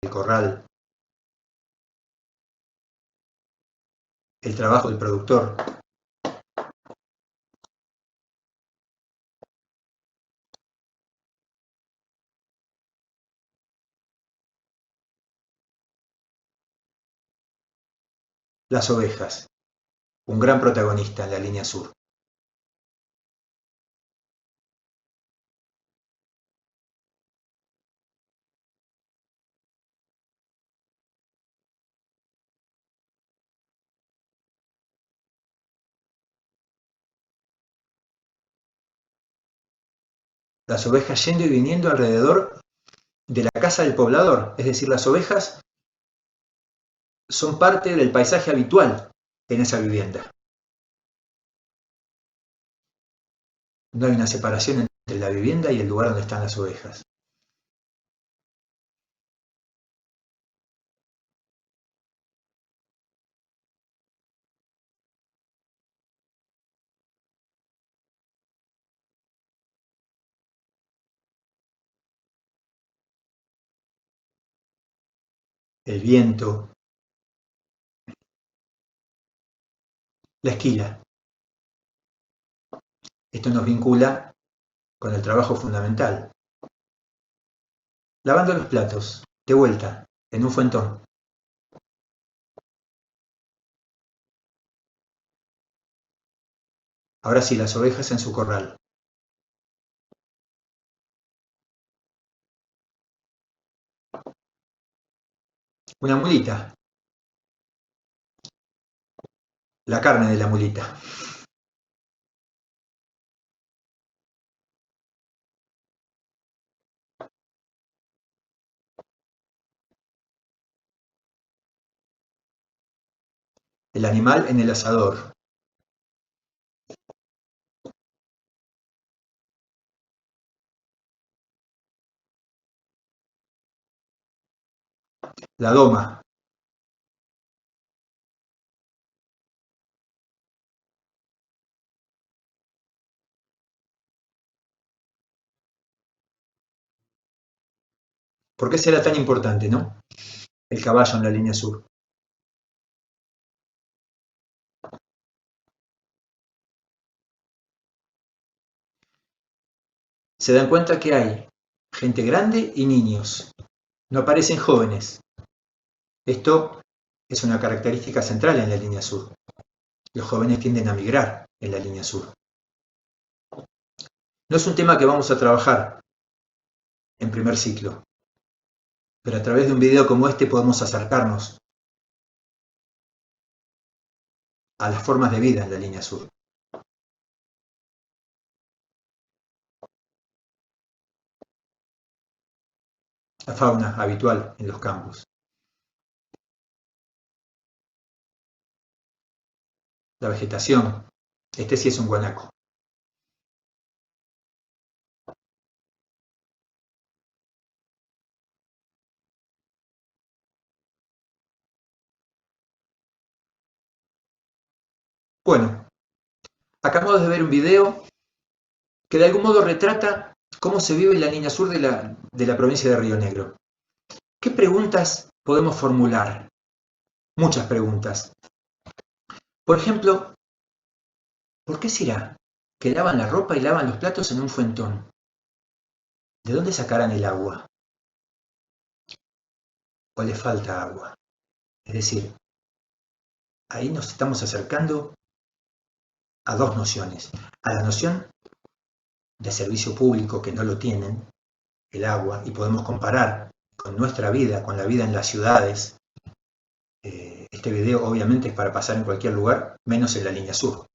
El corral. El trabajo del productor. Las ovejas. Un gran protagonista en la línea sur. Las ovejas yendo y viniendo alrededor de la casa del poblador. Es decir, las ovejas son parte del paisaje habitual en esa vivienda. No hay una separación entre la vivienda y el lugar donde están las ovejas. El viento, la esquila. Esto nos vincula con el trabajo fundamental. Lavando los platos, de vuelta, en un fuentón. Ahora sí, las ovejas en su corral. Una mulita. La carne de la mulita. El animal en el asador. La doma. ¿Por qué será tan importante, no? El caballo en la línea sur. Se dan cuenta que hay gente grande y niños. No aparecen jóvenes. Esto es una característica central en la línea sur. Los jóvenes tienden a migrar en la línea sur. No es un tema que vamos a trabajar en primer ciclo, pero a través de un video como este podemos acercarnos a las formas de vida en la línea sur. La fauna habitual en los campos. La vegetación. Este sí es un guanaco. Bueno, acabamos de ver un video que de algún modo retrata cómo se vive en la línea sur de la provincia de Río Negro. ¿Qué preguntas podemos formular? Muchas preguntas. Por ejemplo, ¿por qué será que lavan la ropa y lavan los platos en un fuentón? ¿De dónde sacarán el agua? ¿O les falta agua? Es decir, ahí nos estamos acercando a dos nociones. A la noción de servicio público, que no lo tienen, el agua, y podemos comparar con nuestra vida, con la vida en las ciudades. Este video obviamente es para pasar en cualquier lugar, menos en la línea sur.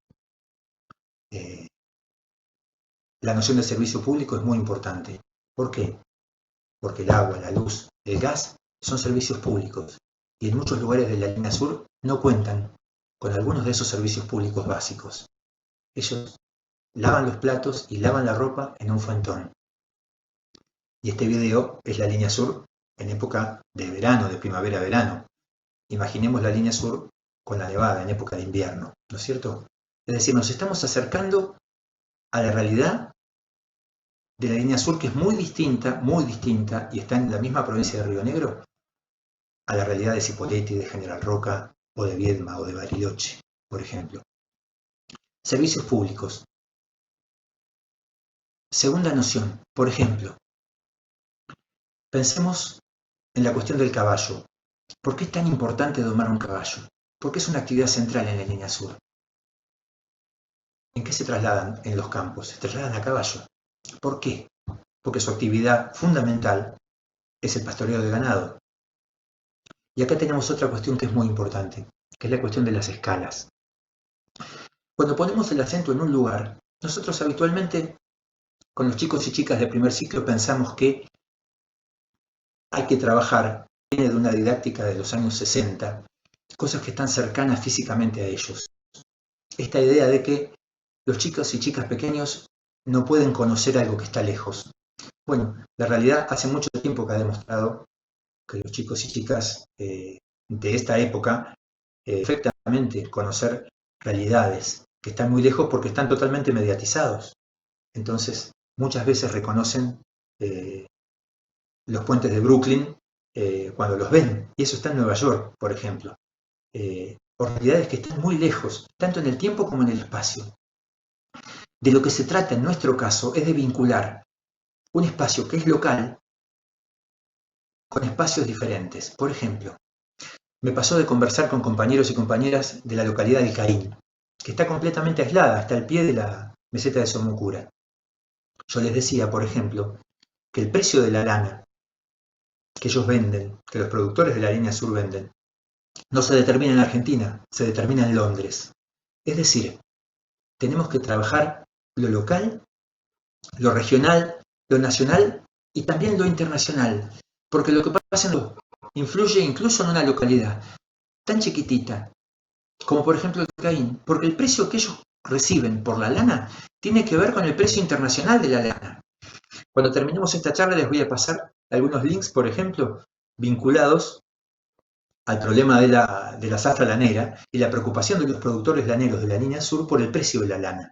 La noción de servicio público es muy importante. ¿Por qué? Porque el agua, la luz, el gas son servicios públicos y en muchos lugares de la línea sur no cuentan con algunos de esos servicios públicos básicos. Ellos lavan los platos y lavan la ropa en un fuentón. Y este video es la línea sur en época de verano, de primavera-verano. Imaginemos la línea sur con la nevada en época de invierno, ¿no es cierto? Es decir, nos estamos acercando a la realidad de la línea sur, que es muy distinta, y está en la misma provincia de Río Negro, a la realidad de Cipolletti, de General Roca, o de Viedma, o de Bariloche, por ejemplo. Servicios públicos. Segunda noción, por ejemplo, pensemos en la cuestión del caballo. ¿Por qué es tan importante domar un caballo? Porque es una actividad central en la línea sur. ¿En qué se trasladan en los campos? Se trasladan a caballo. ¿Por qué? Porque su actividad fundamental es el pastoreo de ganado. Y acá tenemos otra cuestión que es muy importante, que es la cuestión de las escalas. Cuando ponemos el acento en un lugar, nosotros habitualmente, con los chicos y chicas de primer ciclo, pensamos que hay que trabajar, viene de una didáctica de los años 60, cosas que están cercanas físicamente a ellos. Esta idea de que los chicos y chicas pequeños no pueden conocer algo que está lejos. Bueno, la realidad hace mucho tiempo que ha demostrado que los chicos y chicas de esta época perfectamente conocer realidades que están muy lejos porque están totalmente mediatizados. Entonces, muchas veces reconocen los puentes de Brooklyn cuando los ven, y eso está en Nueva York, por ejemplo. O realidades que están muy lejos, tanto en el tiempo como en el espacio. De lo que se trata en nuestro caso es de vincular un espacio que es local con espacios diferentes. Por ejemplo, me pasó de conversar con compañeros y compañeras de la localidad de Caín, que está completamente aislada, hasta el pie de la meseta de Somokura. Yo les decía, por ejemplo, que el precio de la lana que ellos venden, que los productores de la línea sur venden, no se determina en Argentina, se determina en Londres. Es decir, tenemos que trabajar lo local, lo regional, lo nacional y también lo internacional, porque lo que pasa influye incluso en una localidad tan chiquitita como por ejemplo el cocaína, porque el precio que ellos reciben por la lana tiene que ver con el precio internacional de la lana. Cuando terminemos esta charla les voy a pasar algunos links, por ejemplo, vinculados al problema de la zafra lanera y la preocupación de los productores laneros de la línea sur por el precio de la lana.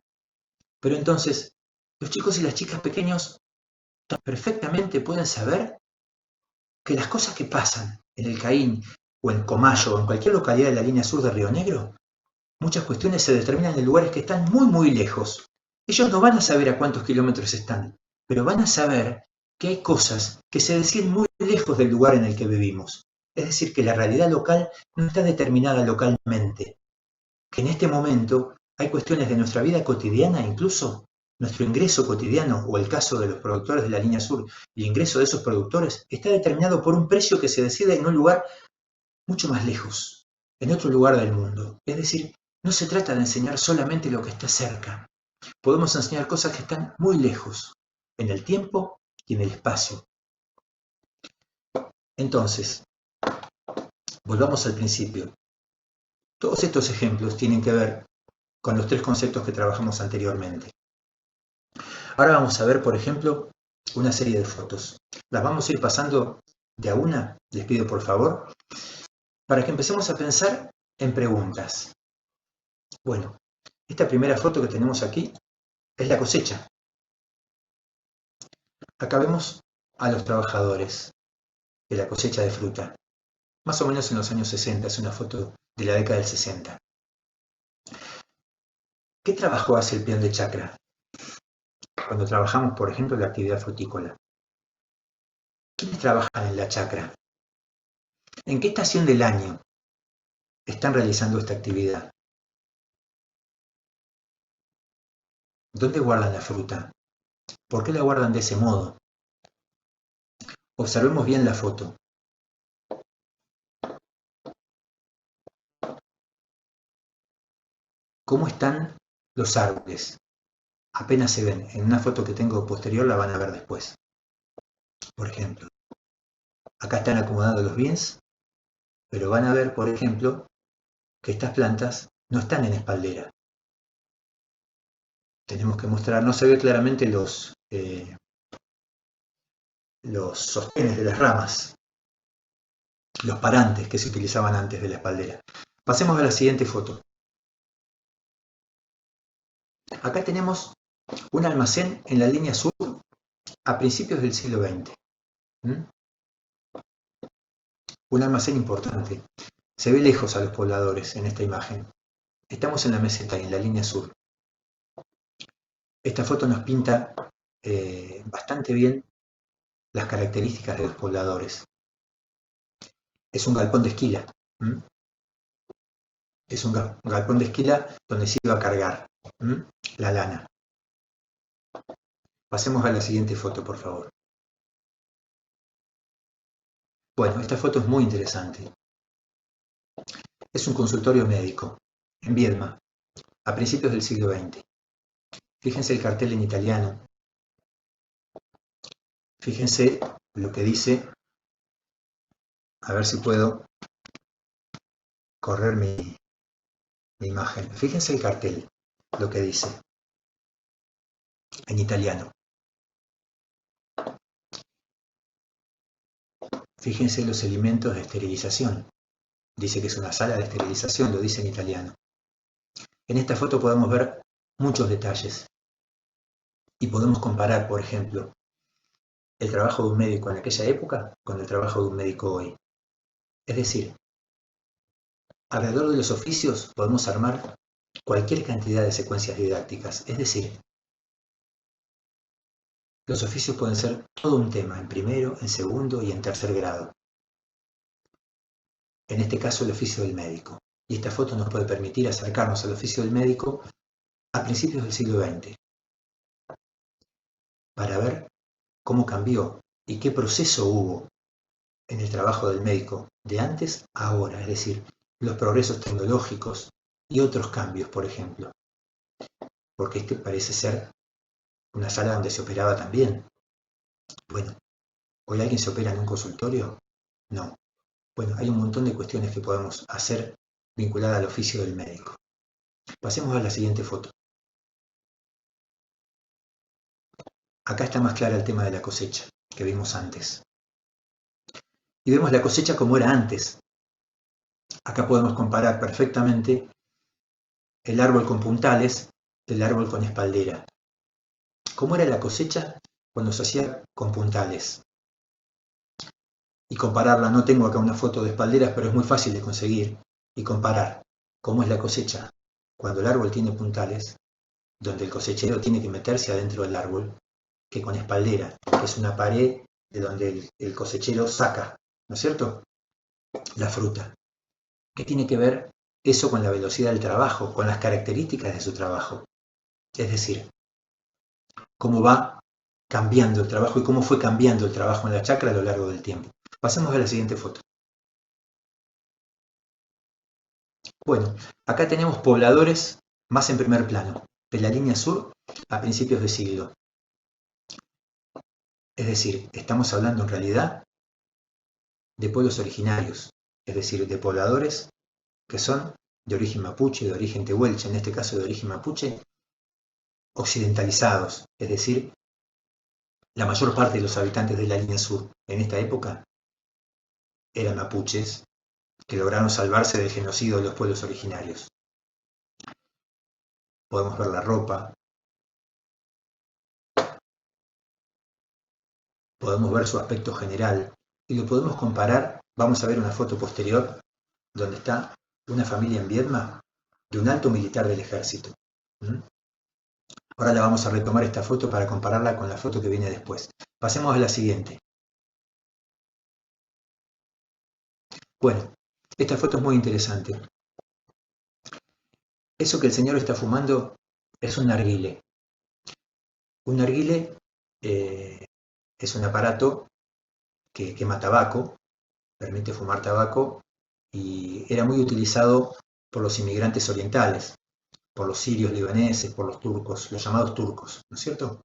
Pero entonces, los chicos y las chicas pequeños perfectamente pueden saber que las cosas que pasan en el Caín o en Comayo o en cualquier localidad de la línea sur de Río Negro, muchas cuestiones se determinan en lugares que están muy muy lejos. Ellos no van a saber a cuántos kilómetros están, pero van a saber que hay cosas que se deciden muy lejos del lugar en el que vivimos. Es decir, que la realidad local no está determinada localmente, que en este momento hay cuestiones de nuestra vida cotidiana, incluso nuestro ingreso cotidiano, o el caso de los productores de la línea sur, el ingreso de esos productores está determinado por un precio que se decide en un lugar mucho más lejos, en otro lugar del mundo. Es decir, no se trata de enseñar solamente lo que está cerca. Podemos enseñar cosas que están muy lejos, en el tiempo y en el espacio. Entonces, volvamos al principio. Todos estos ejemplos tienen que ver con los tres conceptos que trabajamos anteriormente. Ahora vamos a ver, por ejemplo, una serie de fotos. Las vamos a ir pasando de a una, les pido por favor, para que empecemos a pensar en preguntas. Bueno, esta primera foto que tenemos aquí es la cosecha. Acá vemos a los trabajadores de la cosecha de fruta, más o menos en los años 60, es una foto de la década del 60. ¿Qué trabajo hace el peón de chacra cuando trabajamos, por ejemplo, la actividad frutícola? ¿Quiénes trabajan en la chacra? ¿En qué estación del año están realizando esta actividad? ¿Dónde guardan la fruta? ¿Por qué la guardan de ese modo? Observemos bien la foto. ¿Cómo están los árboles? Apenas se ven. En una foto que tengo posterior la van a ver después. Por ejemplo, acá están acomodados los bienes, pero van a ver, por ejemplo, que estas plantas no están en espaldera. Tenemos que mostrar, no se ve claramente los sostenes de las ramas, los parantes que se utilizaban antes de la espaldera. Pasemos a la siguiente foto. Acá tenemos un almacén en la línea sur a principios del siglo XX. Un almacén importante. Se ve lejos a los pobladores en esta imagen. Estamos en la meseta y en la línea sur. Esta foto nos pinta bastante bien las características de los pobladores. Es un galpón de esquila. Es un galpón de esquila donde se iba a cargar la lana. Pasemos a la siguiente foto, por favor. Bueno, esta foto es muy interesante. Es un consultorio médico en Viedma, a principios del siglo XX. Fíjense el cartel en italiano. Fíjense lo que dice. A ver si puedo correr mi imagen. Fíjense el cartel, lo que dice en italiano. Fíjense los elementos de esterilización. Dice que es una sala de esterilización, lo dice en italiano. En esta foto podemos ver muchos detalles. Y podemos comparar, por ejemplo, el trabajo de un médico en aquella época con el trabajo de un médico hoy. Es decir, alrededor de los oficios podemos armar cualquier cantidad de secuencias didácticas. Es decir, los oficios pueden ser todo un tema, en primero, en segundo y en tercer grado. En este caso, el oficio del médico. y esta foto nos puede permitir acercarnos al oficio del médico a principios del siglo XX, para ver cómo cambió y qué proceso hubo en el trabajo del médico de antes a ahora, es decir, los progresos tecnológicos y otros cambios, por ejemplo. Porque este parece ser una sala donde se operaba también. Bueno, ¿hoy alguien se opera en un consultorio? No. Bueno, hay un montón de cuestiones que podemos hacer vinculadas al oficio del médico. Pasemos a la siguiente foto. Acá está más clara el tema de la cosecha que vimos antes. Y vemos la cosecha como era antes. Acá podemos comparar perfectamente el árbol con puntales del árbol con espaldera. ¿Cómo era la cosecha cuando se hacía con puntales? Y compararla, no tengo acá una foto de espalderas, pero es muy fácil de conseguir. Y comparar cómo es la cosecha cuando el árbol tiene puntales, donde el cosechero tiene que meterse adentro del árbol, que con espaldera, que es una pared de donde el cosechero saca, ¿no es cierto?, la fruta. ¿Qué tiene que ver eso con la velocidad del trabajo, con las características de su trabajo? Es decir, cómo va cambiando el trabajo y cómo fue cambiando el trabajo en la chacra a lo largo del tiempo. Pasemos a la siguiente foto. Bueno, acá tenemos pobladores más en primer plano, de la línea sur a principios de siglo. Es decir, estamos hablando en realidad de pueblos originarios, es decir, de pobladores que son de origen mapuche, de origen tehuelche, en este caso de origen mapuche, occidentalizados, es decir, la mayor parte de los habitantes de la línea sur en esta época eran mapuches que lograron salvarse del genocidio de los pueblos originarios. Podemos ver la ropa, podemos ver su aspecto general y lo podemos comparar. Vamos a ver una foto posterior donde está una familia en Viedma de un alto militar del ejército. Ahora la vamos a retomar esta foto para compararla con la foto que viene después. Pasemos a la siguiente. Bueno, esta foto es muy interesante. Eso que el señor está fumando es un narguile. Un narguile es un aparato que quema tabaco, permite fumar tabaco y era muy utilizado por los inmigrantes orientales, por los sirios, libaneses, por los turcos, los llamados turcos, ¿no es cierto?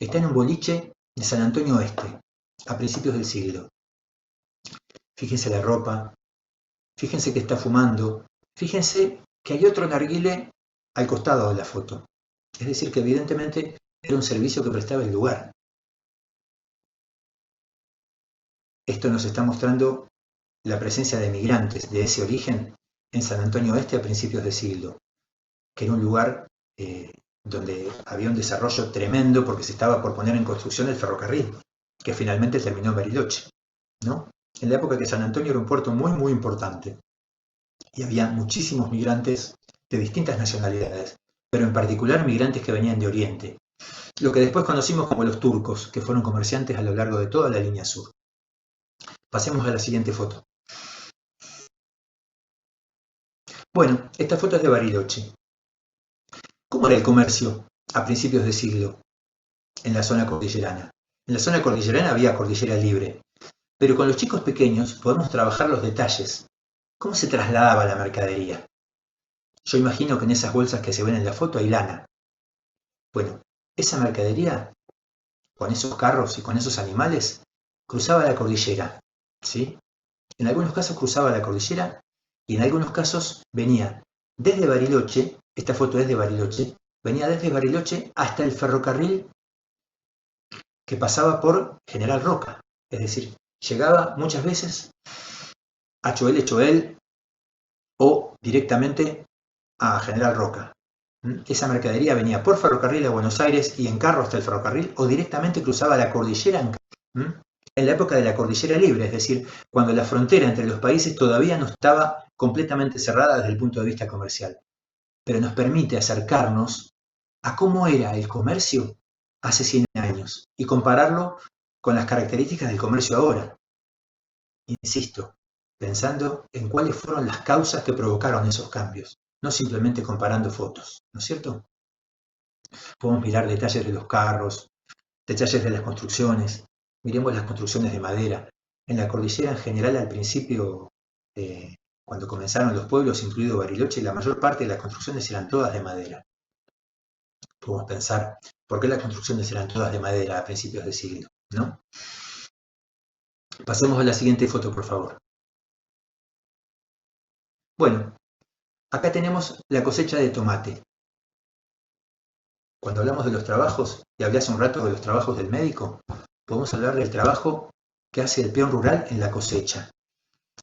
Está en un boliche de San Antonio Oeste, a principios del siglo. Fíjense la ropa, fíjense que está fumando, fíjense que hay otro narguile al costado de la foto. Es decir, que evidentemente era un servicio que prestaba el lugar. Esto nos está mostrando la presencia de migrantes de ese origen en San Antonio Oeste a principios de siglo, que era un lugar donde había un desarrollo tremendo porque se estaba por poner en construcción el ferrocarril, que finalmente terminó en Bariloche, ¿no? En la época que San Antonio era un puerto muy, muy importante y había muchísimos migrantes de distintas nacionalidades, pero en particular migrantes que venían de Oriente, lo que después conocimos como los turcos, que fueron comerciantes a lo largo de toda la línea sur. Pasemos a la siguiente foto. Bueno, esta foto es de Bariloche. ¿Cómo era el comercio a principios de siglo en la zona cordillerana? En la zona cordillerana había cordillera libre, pero con los chicos pequeños podemos trabajar los detalles. ¿Cómo se trasladaba la mercadería? Yo imagino que en esas bolsas que se ven en la foto hay lana. Bueno, esa mercadería, con esos carros y con esos animales, cruzaba la cordillera, ¿sí? En algunos casos cruzaba la cordillera y en algunos casos venía desde Bariloche, esta foto es de Bariloche, venía desde Bariloche hasta el ferrocarril que pasaba por General Roca. Es decir, llegaba muchas veces a Choel o directamente a General Roca. Esa mercadería venía por ferrocarril a Buenos Aires y en carro hasta el ferrocarril o directamente cruzaba la cordillera en la época de la cordillera libre, es decir, cuando la frontera entre los países todavía no estaba completamente cerrada desde el punto de vista comercial, pero nos permite acercarnos a cómo era el comercio hace 100 años y compararlo con las características del comercio ahora. Insisto, pensando en cuáles fueron las causas que provocaron esos cambios, no simplemente comparando fotos, ¿no es cierto? Podemos mirar detalles de los carros, detalles de las construcciones, miremos las construcciones de madera. En la cordillera en general al principio, cuando comenzaron los pueblos, incluido Bariloche, la mayor parte de las construcciones eran todas de madera. Podemos pensar, ¿por qué las construcciones eran todas de madera a principios de siglo? ¿No? Pasemos a la siguiente foto, por favor. Bueno, acá tenemos la cosecha de tomate. Cuando hablamos de los trabajos, y hablé hace un rato de los trabajos del médico, podemos hablar del trabajo que hace el peón rural en la cosecha.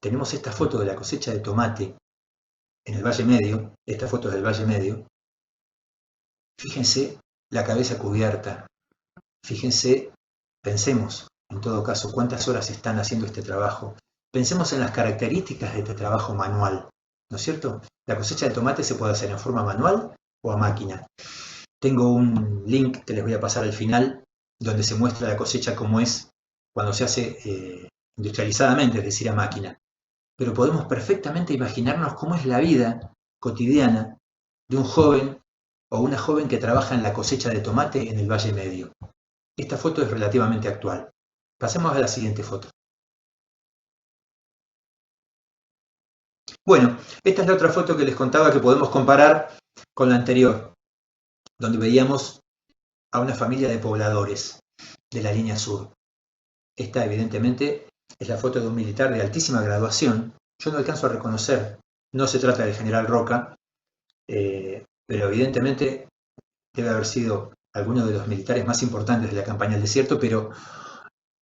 Tenemos esta foto de la cosecha de tomate en el Valle Medio, esta foto es del Valle Medio. Fíjense la cabeza cubierta, fíjense, pensemos en todo caso cuántas horas están haciendo este trabajo. Pensemos en las características de este trabajo manual, ¿no es cierto? La cosecha de tomate se puede hacer en forma manual o a máquina. Tengo un link que les voy a pasar al final, donde se muestra la cosecha como es cuando se hace industrializadamente, es decir, a máquina. Pero podemos perfectamente imaginarnos cómo es la vida cotidiana de un joven o una joven que trabaja en la cosecha de tomate en el Valle Medio. Esta foto es relativamente actual. Pasemos a la siguiente foto. Bueno, esta es la otra foto que les contaba que podemos comparar con la anterior, donde veíamos a una familia de pobladores de la línea sur. Esta, evidentemente, es la foto de un militar de altísima graduación. Yo no alcanzo a reconocer, no se trata del general Roca, pero evidentemente debe haber sido alguno de los militares más importantes de la campaña del desierto, pero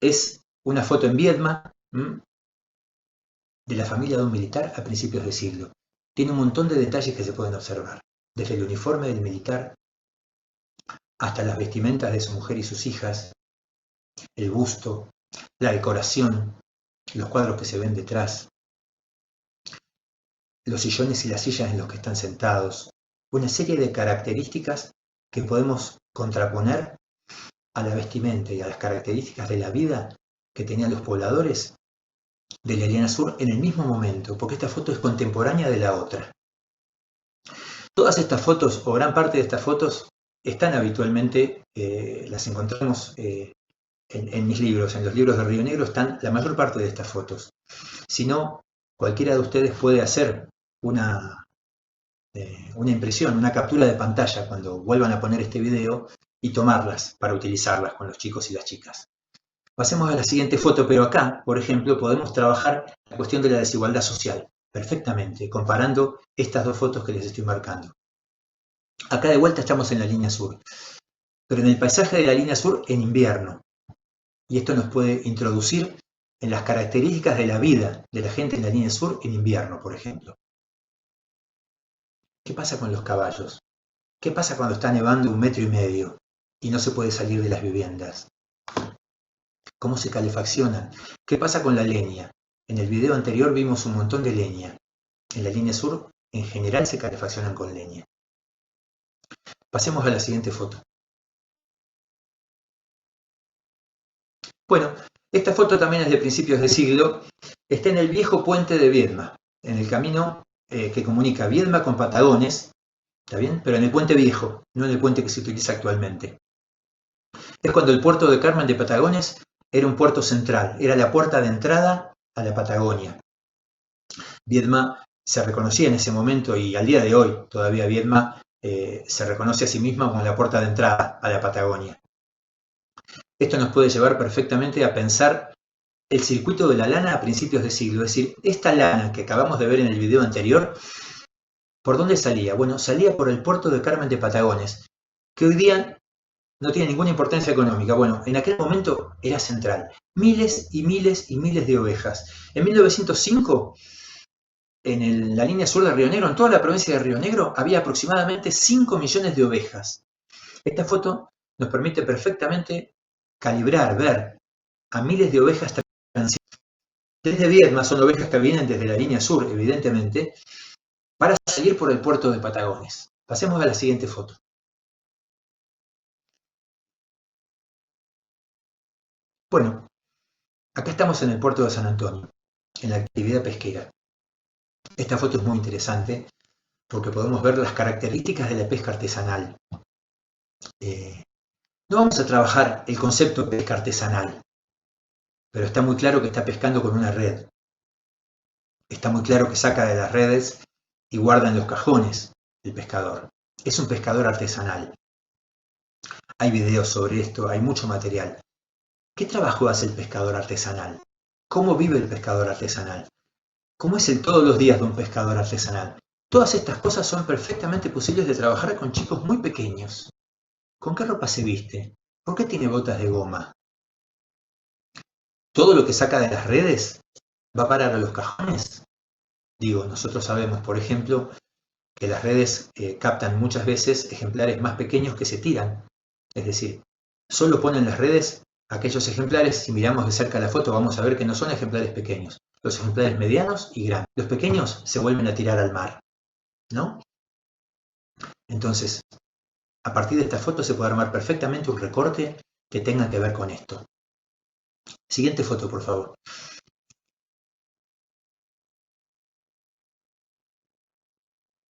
es una foto en Viedma de la familia de un militar a principios de siglo. Tiene un montón de detalles que se pueden observar, desde el uniforme del militar hasta las vestimentas de su mujer y sus hijas, el busto, la decoración, los cuadros que se ven detrás, los sillones y las sillas en los que están sentados, una serie de características que podemos contraponer a la vestimenta y a las características de la vida que tenían los pobladores de la línea sur en el mismo momento, porque esta foto es contemporánea de la otra. Todas estas fotos, o gran parte de estas fotos, están habitualmente, las encontramos en mis libros, en los libros de Río Negro están la mayor parte de estas fotos. Si no, cualquiera de ustedes puede hacer una impresión, una captura de pantalla cuando vuelvan a poner este video y tomarlas para utilizarlas con los chicos y las chicas. Pasemos a la siguiente foto, pero acá, por ejemplo, podemos trabajar la cuestión de la desigualdad social perfectamente, comparando estas dos fotos que les estoy marcando. Acá de vuelta estamos en la línea sur, pero en el paisaje de la línea sur en invierno. Y esto nos puede introducir en las características de la vida de la gente en la línea sur en invierno, por ejemplo. ¿Qué pasa con los caballos? ¿Qué pasa cuando está nevando 1,5 metros y no se puede salir de las viviendas? ¿Cómo se calefaccionan? ¿Qué pasa con la leña? En el video anterior vimos un montón de leña. En la línea sur, en general, se calefaccionan con leña. Pasemos a la siguiente foto. Bueno, esta foto también es de principios de siglo. Está en el viejo puente de Viedma, en el camino que comunica Viedma con Patagones, ¿está bien? Pero en el puente viejo, no en el puente que se utiliza actualmente. Es cuando el puerto de Carmen de Patagones era un puerto central, era la puerta de entrada a la Patagonia. Viedma se reconocía en ese momento y al día de hoy todavía Viedma se reconoce a sí misma como la puerta de entrada a la Patagonia. Esto nos puede llevar perfectamente a pensar el circuito de la lana a principios de siglo, es decir, esta lana que acabamos de ver en el video anterior, ¿por dónde salía? Bueno, salía por el puerto de Carmen de Patagones, que hoy día no tiene ninguna importancia económica. Bueno, en aquel momento era central. Miles y miles y miles de ovejas. En 1905, en la línea sur de Río Negro, en toda la provincia de Río Negro, había aproximadamente 5 millones de ovejas. Esta foto nos permite perfectamente calibrar, ver a miles de ovejas desde Viedma, son ovejas que vienen desde la línea sur, evidentemente, para salir por el puerto de Patagones. Pasemos a la siguiente foto. Bueno, acá estamos en el puerto de San Antonio. en la actividad pesquera. Esta foto es muy interesante porque podemos ver las características de la pesca artesanal. No vamos a trabajar el concepto de pesca artesanal, pero está muy claro que está pescando con una red. Está muy claro que saca de las redes y guarda en los cajones el pescador. Es un pescador artesanal. Hay videos sobre esto, hay mucho material. ¿Qué trabajo hace el pescador artesanal? ¿Cómo vive el pescador artesanal? ¿Cómo es el todos los días de un pescador artesanal? Todas estas cosas son perfectamente posibles de trabajar con chicos muy pequeños. ¿Con qué ropa se viste? ¿Por qué tiene botas de goma? ¿Todo lo que saca de las redes va a parar a los cajones? Digo, nosotros sabemos, por ejemplo, que las redes captan muchas veces ejemplares más pequeños que se tiran. Es decir, solo ponen las redes aquellos ejemplares, si miramos de cerca la foto vamos a ver que no son ejemplares pequeños, los ejemplares medianos y grandes. Los pequeños se vuelven a tirar al mar, ¿no? Entonces, a partir de esta foto se puede armar perfectamente un recorte que tenga que ver con esto. Siguiente foto, por favor.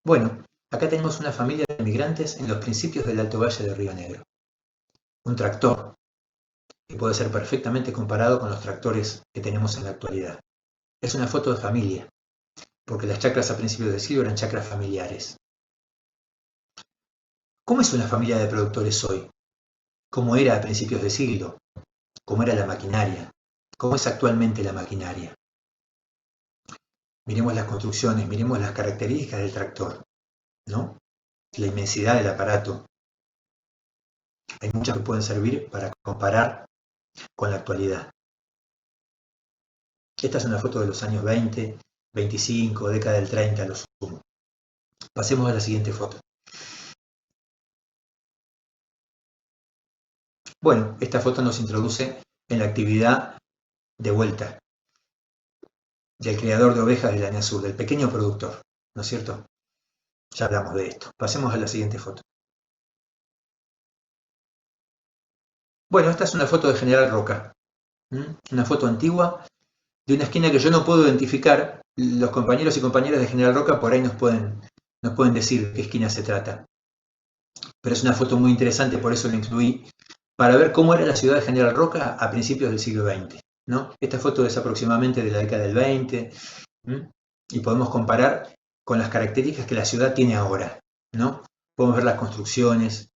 Bueno, acá tenemos una familia de migrantes en los principios del Alto Valle de Río Negro. Un tractor, que puede ser perfectamente comparado con los tractores que tenemos en la actualidad. Es una foto de familia, porque las chacras a principios del siglo eran chacras familiares. ¿Cómo es una familia de productores hoy? ¿Cómo era a principios de siglo? ¿Cómo era la maquinaria? ¿Cómo es actualmente la maquinaria? Miremos las construcciones, miremos las características del tractor, ¿no? La inmensidad del aparato. Hay muchas que pueden servir para comparar con la actualidad. Esta es una foto de los años 20, 25, década del 30 a lo sumo. Pasemos a la siguiente foto. Bueno, esta foto nos introduce en la actividad de vuelta del criador de ovejas de la Sur, del pequeño productor, ¿no es cierto? Ya hablamos de esto. Pasemos a la siguiente foto. Bueno, esta es una foto de General Roca. Una foto antigua de una esquina que yo no puedo identificar. Los compañeros y compañeras de General Roca por ahí nos pueden decir de qué esquina se trata. Pero es una foto muy interesante, por eso la incluí, para ver cómo era la ciudad de General Roca a principios del siglo XX, ¿no? Esta foto es aproximadamente de la década del 20, y podemos comparar con las características que la ciudad tiene ahora, ¿no? Podemos ver las construcciones,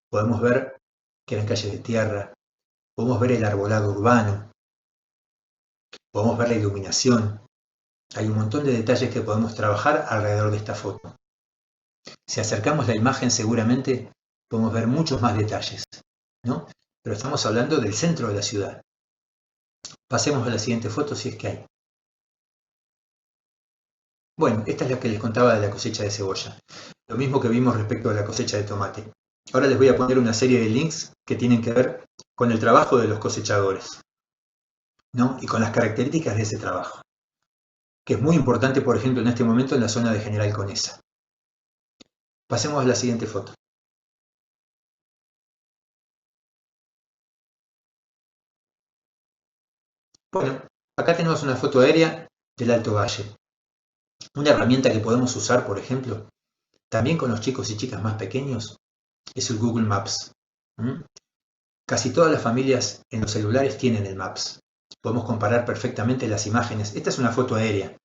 podemos ver que eran calles de tierra, podemos ver el arbolado urbano, podemos ver la iluminación. Hay un montón de detalles que podemos trabajar alrededor de esta foto. Si acercamos la imagen seguramente podemos ver muchos más detalles, ¿no? Pero estamos hablando del centro de la ciudad. Pasemos a la siguiente foto si es que hay. Bueno, esta es la que les contaba de la cosecha de cebolla. Lo mismo que vimos respecto a la cosecha de tomate. Ahora les voy a poner una serie de links que tienen que ver con el trabajo de los cosechadores, ¿no? Y con las características de ese trabajo, que es muy importante, por ejemplo, en este momento en la zona de General Conesa. Pasemos a la siguiente foto. Bueno, acá tenemos una foto aérea del Alto Valle. Una herramienta que podemos usar, por ejemplo, también con los chicos y chicas más pequeños, es el Google Maps. Casi todas las familias en los celulares tienen el Maps. Podemos comparar perfectamente las imágenes. Esta es una foto aérea.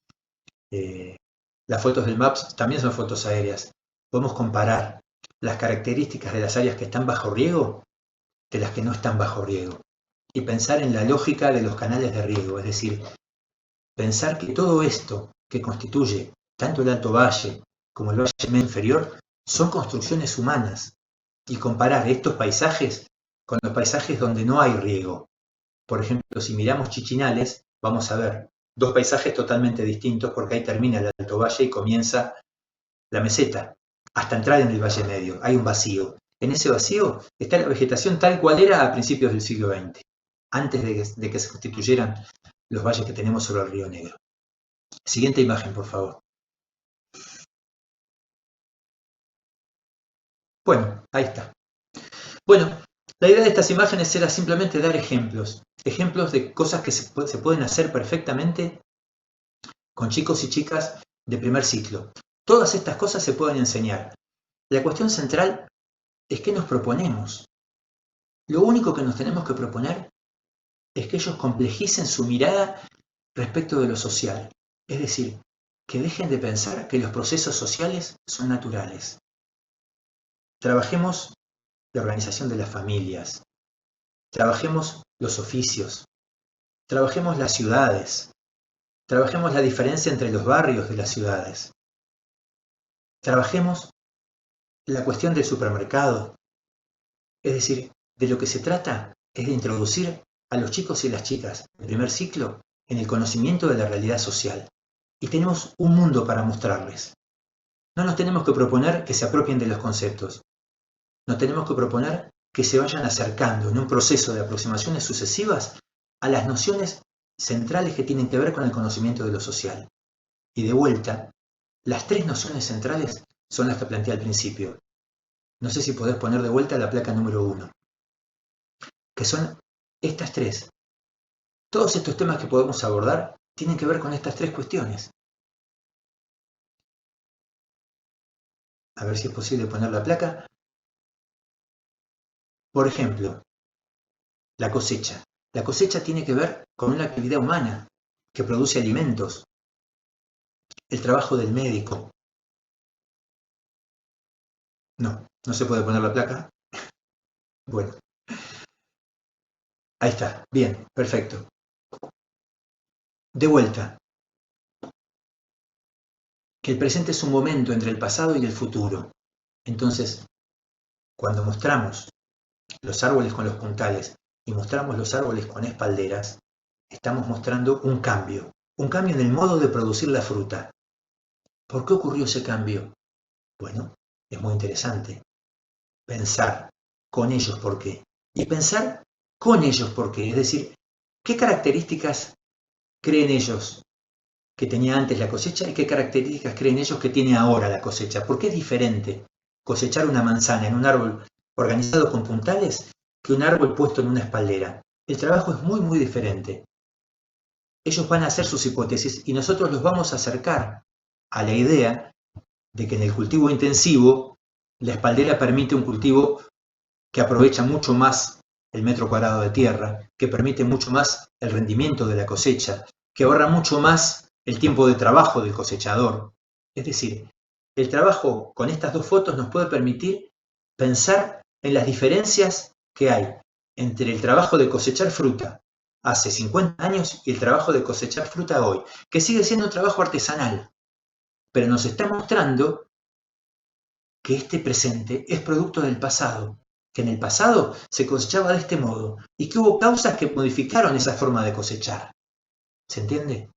Las fotos del Maps también son fotos aéreas. Podemos comparar las características de las áreas que están bajo riego de las que no están bajo riego. Y pensar en la lógica de los canales de riego. Es decir, pensar que todo esto que constituye tanto el Alto Valle como el Valle Medio Inferior son construcciones humanas. Y comparar estos paisajes con los paisajes donde no hay riego. Por ejemplo, si miramos Chichinales, vamos a ver dos paisajes totalmente distintos porque ahí termina el Alto Valle y comienza la meseta, hasta entrar en el Valle Medio. Hay un vacío. En ese vacío está la vegetación tal cual era a principios del siglo XX, antes de que se constituyeran los valles que tenemos sobre el Río Negro. Siguiente imagen, por favor. Bueno, ahí está. Bueno, la idea de estas imágenes era simplemente dar ejemplos. ejemplos de cosas que se pueden hacer perfectamente con chicos y chicas de primer ciclo. Todas estas cosas se pueden enseñar. La cuestión central es qué nos proponemos. Lo único que nos tenemos que proponer es que ellos complejicen su mirada respecto de lo social. Es decir, que dejen de pensar que los procesos sociales son naturales. Trabajemos la organización de las familias, trabajemos los oficios, trabajemos las ciudades, trabajemos la diferencia entre los barrios de las ciudades, trabajemos la cuestión del supermercado. Es decir, de lo que se trata es de introducir a los chicos y las chicas del primer ciclo en el conocimiento de la realidad social. Y tenemos un mundo para mostrarles. No nos tenemos que proponer que se apropien de los conceptos. Nos tenemos que proponer que se vayan acercando en un proceso de aproximaciones sucesivas a las nociones centrales que tienen que ver con el conocimiento de lo social. Y de vuelta, las tres nociones centrales son las que planteé al principio. No sé si podés poner de vuelta la placa número 1, que son estas tres. Todos estos temas que podemos abordar tienen que ver con estas tres cuestiones. A ver si es posible poner la placa. Por ejemplo, la cosecha. La cosecha tiene que ver con una actividad humana que produce alimentos. El trabajo del médico. No se puede poner la placa. Bueno. Ahí está. Bien, perfecto. De vuelta. Que el presente es un momento entre el pasado y el futuro. Entonces, cuando mostramos los árboles con los puntales y mostramos los árboles con espalderas, estamos mostrando un cambio en el modo de producir la fruta. ¿Por qué ocurrió ese cambio? Bueno, es muy interesante. Pensar con ellos por qué. Y pensar con ellos por qué. Es decir, ¿qué características creen ellos que tenía antes la cosecha y qué características creen ellos que tiene ahora la cosecha? ¿Por qué es diferente cosechar una manzana en un árbol organizado con puntales que un árbol puesto en una espaldera? El trabajo es muy, muy diferente. Ellos van a hacer sus hipótesis y nosotros los vamos a acercar a la idea de que en el cultivo intensivo la espaldera permite un cultivo que aprovecha mucho más el metro cuadrado de tierra, que permite mucho más el rendimiento de la cosecha, que ahorra mucho más el tiempo de trabajo del cosechador. Es decir, el trabajo con estas dos fotos nos puede permitir pensar en las diferencias que hay entre el trabajo de cosechar fruta hace 50 años y el trabajo de cosechar fruta hoy, que sigue siendo un trabajo artesanal, pero nos está mostrando que este presente es producto del pasado, que en el pasado se cosechaba de este modo y que hubo causas que modificaron esa forma de cosechar. ¿Se entiende?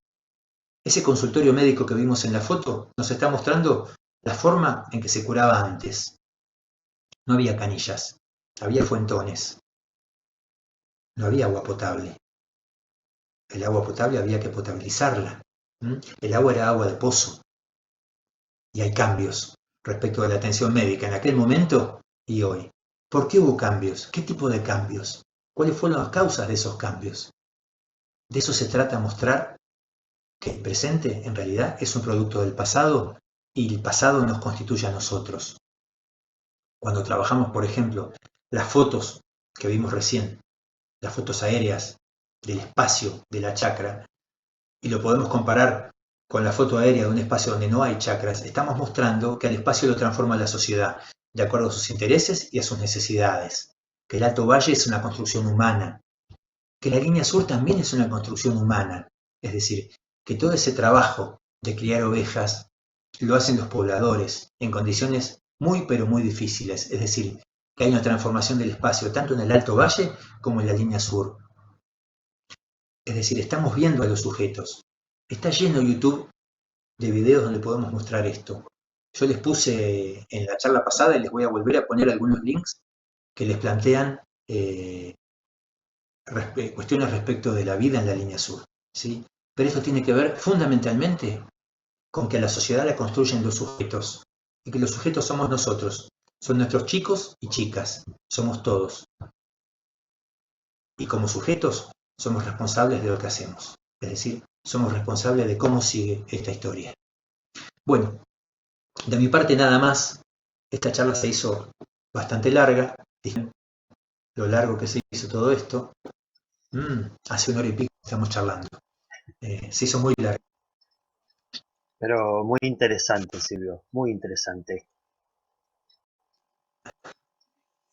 Ese consultorio médico que vimos en la foto nos está mostrando la forma en que se curaba antes. No había canillas, había fuentones, no había agua potable. El agua potable había que potabilizarla. El agua era agua de pozo. Y hay cambios respecto de la atención médica en aquel momento y hoy. ¿Por qué hubo cambios? ¿Qué tipo de cambios? ¿Cuáles fueron las causas de esos cambios? De eso se trata mostrar que el presente en realidad es un producto del pasado y el pasado nos constituye a nosotros. Cuando trabajamos, por ejemplo, las fotos que vimos recién, las fotos aéreas del espacio de la chacra, y lo podemos comparar con la foto aérea de un espacio donde no hay chacras, estamos mostrando que al espacio lo transforma la sociedad, de acuerdo a sus intereses y a sus necesidades. Que el Alto Valle es una construcción humana, que la línea sur también es una construcción humana, es decir, que todo ese trabajo de criar ovejas lo hacen los pobladores en condiciones muy pero muy difíciles, es decir, que hay una transformación del espacio tanto en el Alto Valle como en la línea sur. Es decir, estamos viendo a los sujetos. Está lleno YouTube de videos donde podemos mostrar esto. Yo les puse en la charla pasada y les voy a volver a poner algunos links que les plantean cuestiones respecto de la vida en la línea sur, ¿sí? Pero esto tiene que ver fundamentalmente con que a la sociedad la construyen los sujetos y que los sujetos somos nosotros, son nuestros chicos y chicas, somos todos. Y como sujetos somos responsables de lo que hacemos. Es decir, somos responsables de cómo sigue esta historia. Bueno, de mi parte nada más. Esta charla se hizo bastante larga. Dije lo largo que se hizo todo esto. Hace 1 hora y pico estamos charlando. Se hizo muy largo. Pero muy interesante, Silvio, muy interesante.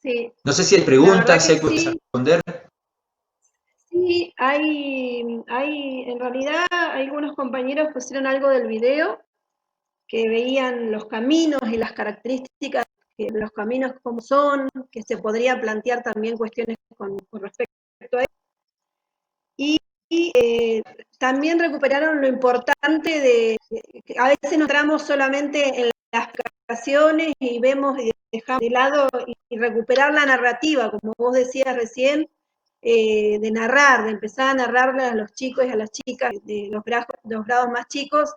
Sí, No sé si hay la verdad preguntas, si que hay cosas a sí. responder. Sí, en realidad algunos compañeros pusieron algo del video, que veían los caminos y las características, que los caminos como son, que se podría plantear también cuestiones con respecto a eso. Y también recuperaron lo importante de que a veces nos entramos solamente en las aplicaciones y vemos y dejamos de lado y recuperar la narrativa, como vos decías recién, de narrar, de empezar a narrarle a los chicos y a las chicas de los grados más chicos,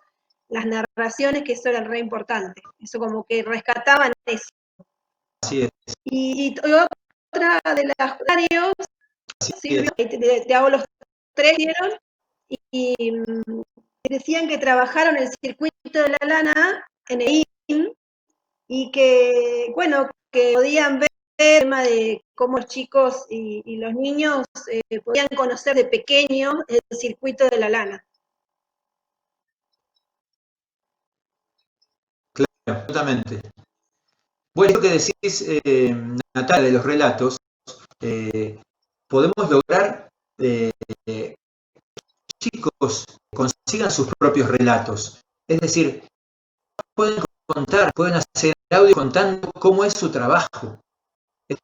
las narraciones, que eso era re importante. Eso como que rescataban eso. Así es. Y otra de las horarios, Silvio, te hago los 3, ¿vieron? Y decían que trabajaron el circuito de la lana en el IN y que, bueno, que podían ver el tema de cómo los chicos y los niños podían conocer de pequeños el circuito de la lana. Claro, absolutamente. Bueno, lo que decís, Natalia, de los relatos, podemos lograr chicos consigan sus propios relatos. Es decir, pueden contar, pueden hacer audio contando cómo es su trabajo. Es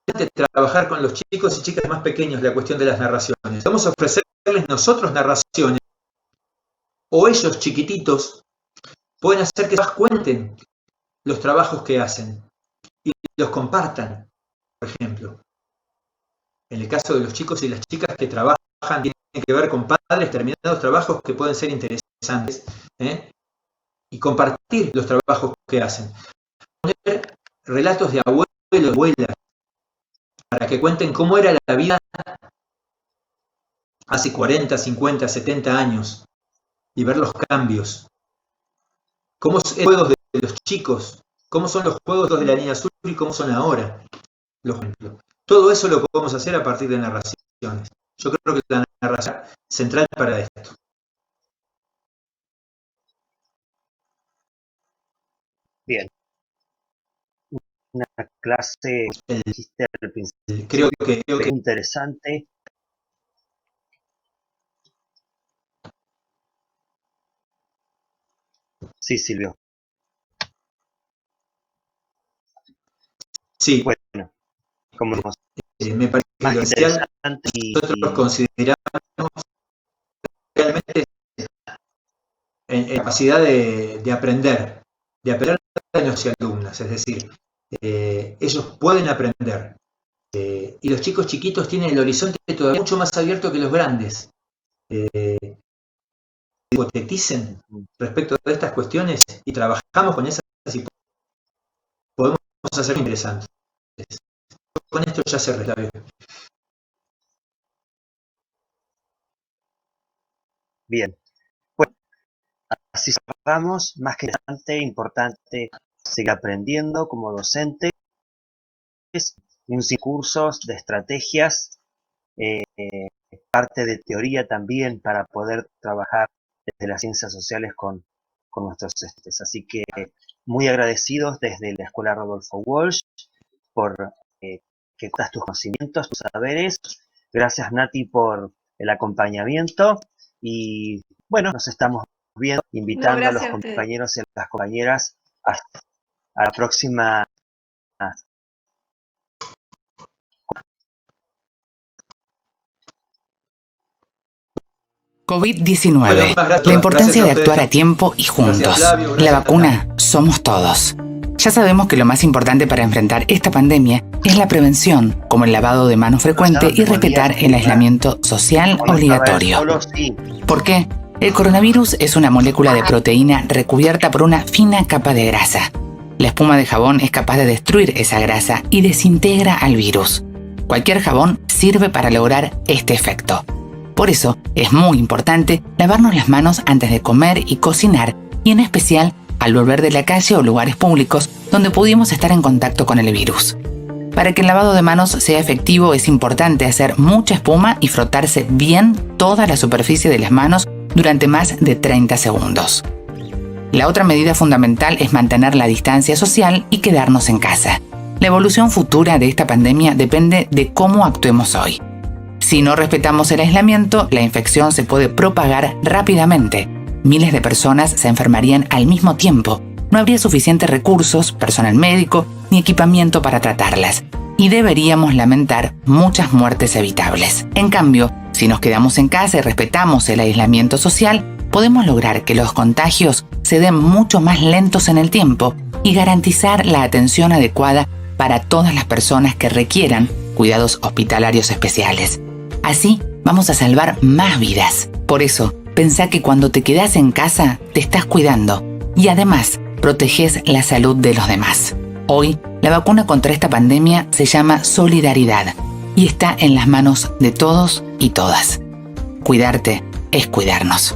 importante trabajar con los chicos y chicas más pequeños la cuestión de las narraciones. Vamos a ofrecerles nosotros narraciones, o ellos chiquititos pueden hacer que ellos cuenten los trabajos que hacen y los compartan, por ejemplo. En el caso de los chicos y las chicas que trabajan, tienen que ver con padres, determinados trabajos que pueden ser interesantes, y compartir los trabajos que hacen. Poner relatos de abuelos y abuelas para que cuenten cómo era la vida hace 40, 50, 70 años y ver los cambios. Cómo son los juegos de los chicos, cómo son los juegos de la niña azul y cómo son ahora los ejemplos. Todo eso lo podemos hacer a partir de narraciones. Yo creo que la narración es central para esto. Bien. Una clase, dijiste al principio, Creo que interesante. Sí, Silvio. sí, Bueno, como me parece más lo esencial. interesante Nosotros consideramos realmente en capacidad de aprender de nuestros alumnos, es decir, ellos pueden aprender. Y los chicos chiquitos tienen el horizonte todavía mucho más abierto que los grandes. Hipoteticen respecto de estas cuestiones y trabajamos con esas y podemos hacer interesantes. Con esto ya se resuelve. Bien. Bueno, así cerramos. Más que importante seguir aprendiendo como docentes, un cursos de estrategias, parte de teoría también para poder trabajar desde las ciencias sociales con nuestros estudiantes. Así que muy agradecidos desde la Escuela Rodolfo Walsh por que das tus conocimientos, tus saberes. Gracias, Nati, por el acompañamiento. Y bueno, nos estamos viendo, invitando a los compañeros y a las compañeras a la próxima. COVID-19. La importancia de actuar a tiempo y juntos. La vacuna somos todos. Ya sabemos que lo más importante para enfrentar esta pandemia es la prevención, como el lavado de manos frecuente y respetar el aislamiento social obligatorio. ¿Por qué? El coronavirus es una molécula de proteína recubierta por una fina capa de grasa. La espuma de jabón es capaz de destruir esa grasa y desintegra al virus. Cualquier jabón sirve para lograr este efecto. Por eso es muy importante lavarnos las manos antes de comer y cocinar, y en especial al volver de la calle o lugares públicos donde pudimos estar en contacto con el virus. Para que el lavado de manos sea efectivo es importante hacer mucha espuma y frotarse bien toda la superficie de las manos durante más de 30 segundos. La otra medida fundamental es mantener la distancia social y quedarnos en casa. La evolución futura de esta pandemia depende de cómo actuemos hoy. Si no respetamos el aislamiento, la infección se puede propagar rápidamente. Miles de personas se enfermarían al mismo tiempo. No habría suficientes recursos, personal médico ni equipamiento para tratarlas. Y deberíamos lamentar muchas muertes evitables. En cambio, si nos quedamos en casa y respetamos el aislamiento social, podemos lograr que los contagios se den mucho más lentos en el tiempo y garantizar la atención adecuada para todas las personas que requieran cuidados hospitalarios especiales. Así vamos a salvar más vidas. Por eso, pensá que cuando te quedás en casa te estás cuidando y además proteges la salud de los demás. Hoy, la vacuna contra esta pandemia se llama Solidaridad y está en las manos de todos y todas. Cuidarte es cuidarnos.